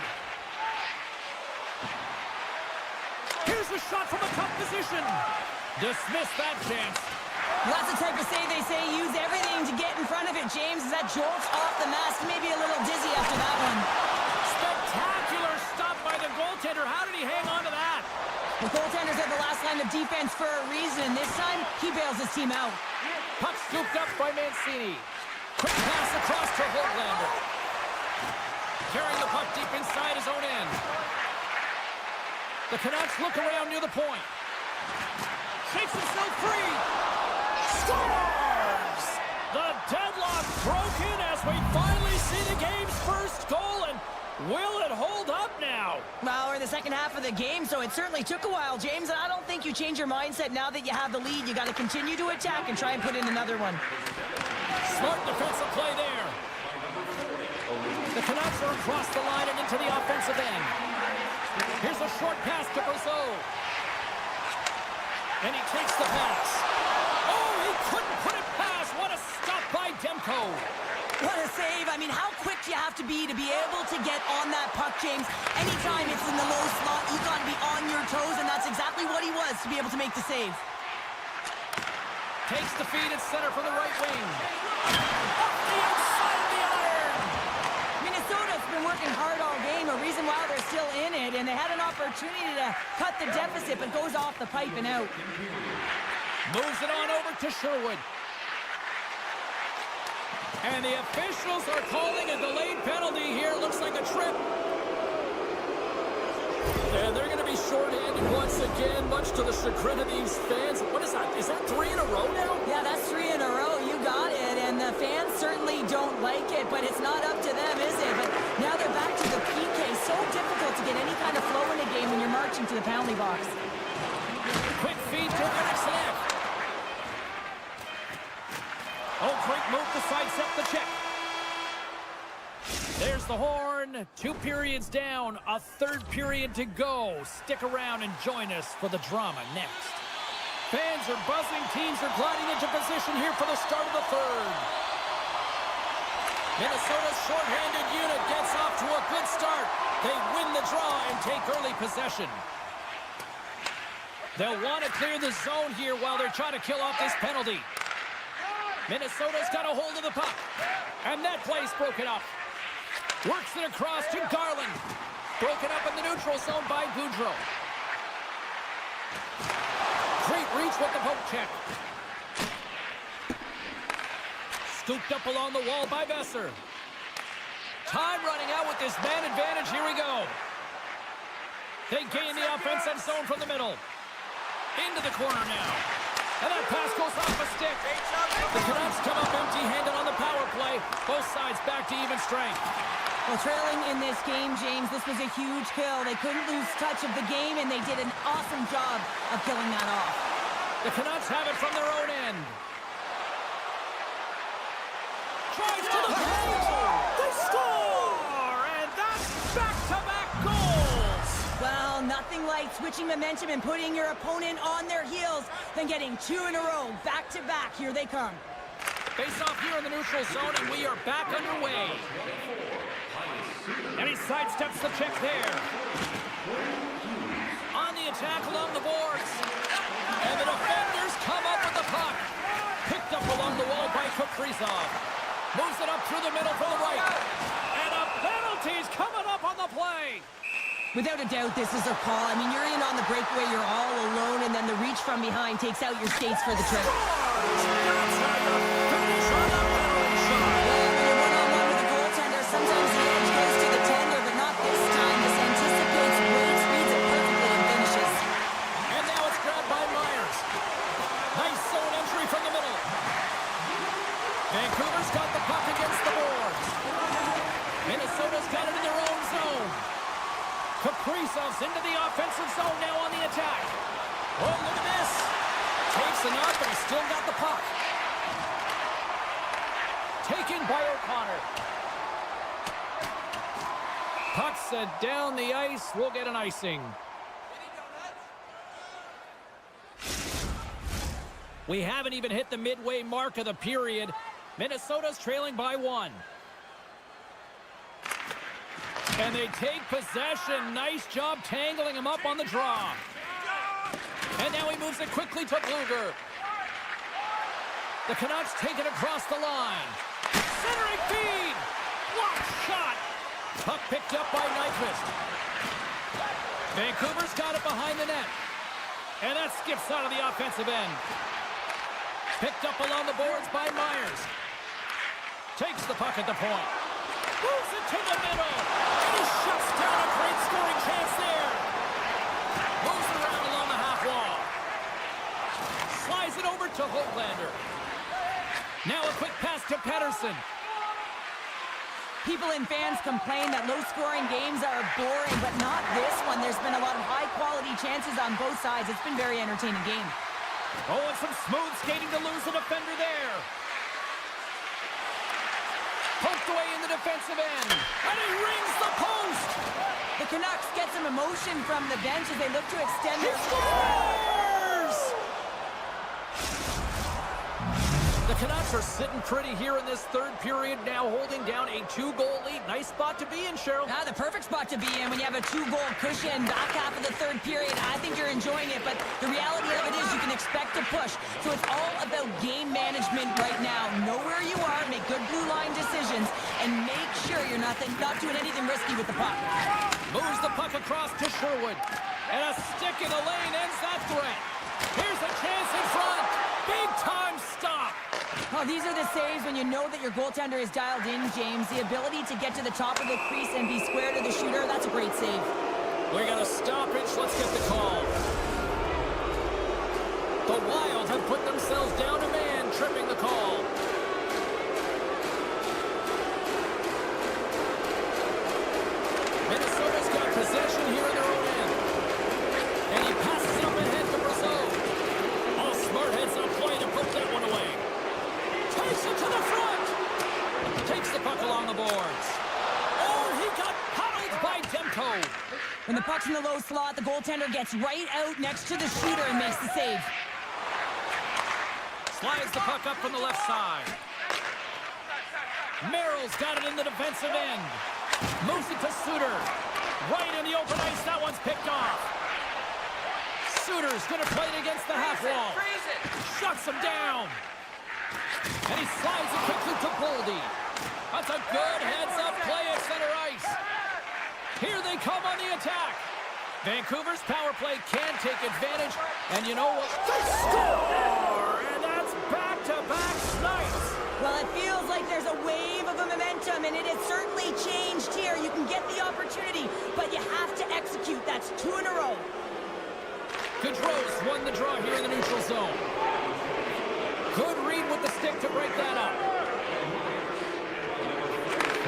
Here's a shot from a tough position. Dismiss that chance. Well, that's the type of save they say use everything to get in front of it, James. As that jolts off the mask, maybe a little dizzy after that one. Spectacular stop by the goaltender. How did he hang on to that? The goaltenders are the last line of defense for a reason. This time, he bails his team out. Puck scooped up by Mancini. Quick pass across to Holtlander. Carrying the puck deep inside his own end. The Canucks look around near the point. Shakes himself free. Scores! The deadlock broken as we finally see the game's first goal, and Will it hold up now? Well, we're in the second half of the game, so it certainly took a while, James, and I don't think you change your mindset now that you have the lead. You got to continue to attack and try and put in another one. Smart defensive play there. The Canucks are across the line and into the offensive end. Here's a short pass to Brazeau. And he takes the pass. Oh, he couldn't put it past. What a stop by Demko. What a save. I mean, how quick do you have to be able to get on that puck, James? Anytime it's in the low slot, you've got to be on your toes, and that's exactly what he was to be able to make the save. Takes the feed at center for the right wing. Off the outside of the iron. Minnesota's been working hard all game, a reason why they're still in it, and they had an opportunity to cut the deficit, but goes off the pipe and out. Moves it on over to Sherwood. And the officials are calling a delayed penalty here. Looks like a trip. And they're going to be shorthanded once again, much to the chagrin of these fans. What is that? Is that 3 in a row now? Yeah, that's 3 in a row. You got it. And the fans certainly don't like it, but it's not up to them, is it? But now they're back to the PK. So difficult to get any kind of flow in a game when you're marching to the penalty box. Quick feed to Eriksson. Oh, great move to sidestep the check. There's the horn. 2 periods down. A third period to go. Stick around and join us for the drama next. Fans are buzzing. Teams are gliding into position here for the start of the third. Minnesota's shorthanded unit gets off to a good start. They win the draw and take early possession. They'll want to clear the zone here while they're trying to kill off this penalty. Minnesota's got a hold of the puck. And that play's broken up. Works it across to Garland. Broken up in the neutral zone by Boudreau. Great reach with the poke check. Scooped up along the wall by Besser. Time running out with this man advantage. Here we go. They gain the offensive zone from the middle. Into the corner now. And that pass goes off a stick. The Canucks come up empty-handed on the power play. Both sides back to even strength. Well, trailing in this game, James, this was a huge kill. They couldn't lose touch of the game, and they did an awesome job of killing that off. The Canucks have it from their own end. Tries to the goal. They score! And that's back-to-back goals. Well, nothing like switching momentum and putting your opponent on their heels than getting 2 in a row, back-to-back. Here they come. Face off here in the neutral zone, and we are back underway. And he sidesteps the check there. On the attack along the boards. And the defenders come up with the puck. Picked up along the wall by Kaprizov. Moves it up through the middle for the right. And a penalty's coming up on the play. Without a doubt, this is a call. I mean, you're in on the breakaway, you're all alone, and then the reach from behind takes out your skates for the trip. That's how you finish on the penalty shot. Well, when you're one-on-one with a goaltender, sometimes the edge goes to the tender, but not this time. This anticipates, waits, reads it perfectly, and finishes. And now it's grabbed by Myers. Nice zone entry from the middle. Vancouver's got the puck against the boards. Minnesota's got it in their own zone. Kaprizov's into the offensive zone now on the attack. Oh, look at this. Takes the knock, but he's still got the puck. Taken by O'Connor. Puck set down the ice. We'll get an icing. We haven't even hit the midway mark of the period. Minnesota's trailing by 1. And they take possession. Nice job tangling him up on the draw. And now he moves it quickly to Bluger. The Canucks take it across the line. Centering feed. What shot. Puck picked up by Nyquist. Vancouver's got it behind the net. And that skips out of the offensive end. Picked up along the boards by Myers. Takes the puck at the point. Moves it to the middle. And he shuts down a great scoring chance there. Moves it around along the half wall. Slides it over to Hoglander. Now a quick pass to Pettersson. People and fans complain that low-scoring games are boring, but not this one. There's been a lot of high-quality chances on both sides. It's been a very entertaining game. Oh, and some smooth skating to lose the defender there. Poked away in the defensive end. And he rings the post. The Canucks get some emotion from the bench as they look to extend their... Scores! The Canucks are sitting pretty here in this third period, now holding down a 2-goal lead. Nice spot to be in, Cheryl. The perfect spot to be in when you have a 2-goal cushion back half of the third period. I think you're enjoying it, but the reality of it is you can expect to push. So it's all about game management right now. Know where you are, make good blue line decisions, and make sure you're not doing anything risky with the puck. Moves the puck across to Sherwood. And a stick in the lane ends that threat. Here's a chance in front. Big time stop. Oh, these are the saves when you know that your goaltender is dialed in, James. The ability to get to the top of the crease and be square to the shooter, that's a great save. We got a stoppage. Let's get the call. The Wild have put themselves down a man, tripping the call. Minnesota's got possession here in their own end. And he passes it up ahead to Brazeau. Oh, smart heads up play to put that one away. Takes it to the front. Takes the puck along the boards. Oh, he got paddled by Demko. When the puck's in the low slot, the goaltender gets right out next to the shooter and makes the save. Slides the puck up from the left side. Merrill's got it in the defensive end. Moves it to Suter. Right in the open ice. That one's picked off. Suter's going to play it against the half wall. Shuts him down. And he slides it quickly to Boldy. That's a good heads-up play at center ice. Here they come on the attack. Vancouver's power play can take advantage. And you know what? They score! And that's back-to-back snipes. Well, it feels like there's a wave of a momentum, and it has certainly changed here. You can get the opportunity, but you have to execute. That's 2 in a row. Gaudreau's won the draw here in the neutral zone. Good read with the stick to break that up.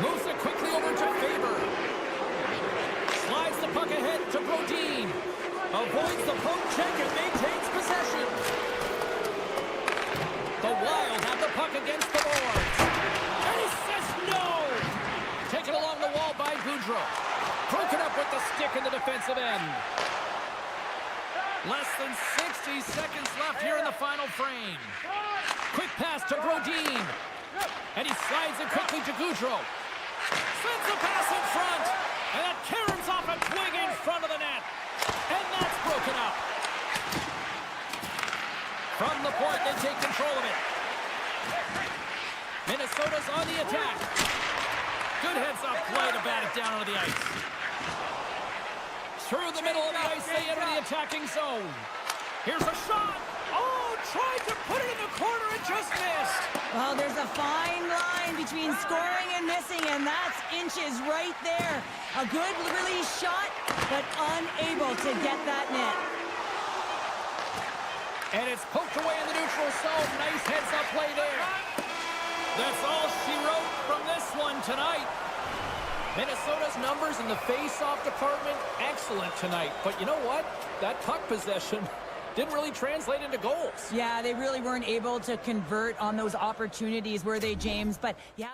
Moves it quickly over to Faber. Slides the puck ahead to Brodin. Avoids the poke check and maintains possession. The Wild have the puck against the boards. And he says no! Taken along the wall by Gaudreau. Broken up with the stick in the defensive end. Less than 60 seconds left here in the final frame. Quick pass to Brodin. And he slides it quickly to Gaudreau. Sends a pass in front. And that caroms off a twig in front of the net. And that's broken up. From the point, they take control of it. Minnesota's on the attack. Good heads-up play to bat it down onto the ice. Through the middle of the ice, they enter the attacking zone. Here's a shot. Oh, tried to put it in the corner and just missed. Well, there's a fine line between scoring and missing, and that's inches right there. A good release shot, but unable to get that net. And it's poked away in the neutral zone. Nice heads-up play there. That's all she wrote from this one tonight. Minnesota's numbers in the face-off department, excellent tonight. But you know what? That puck possession didn't really translate into goals. Yeah, they really weren't able to convert on those opportunities, were they, James? But yeah.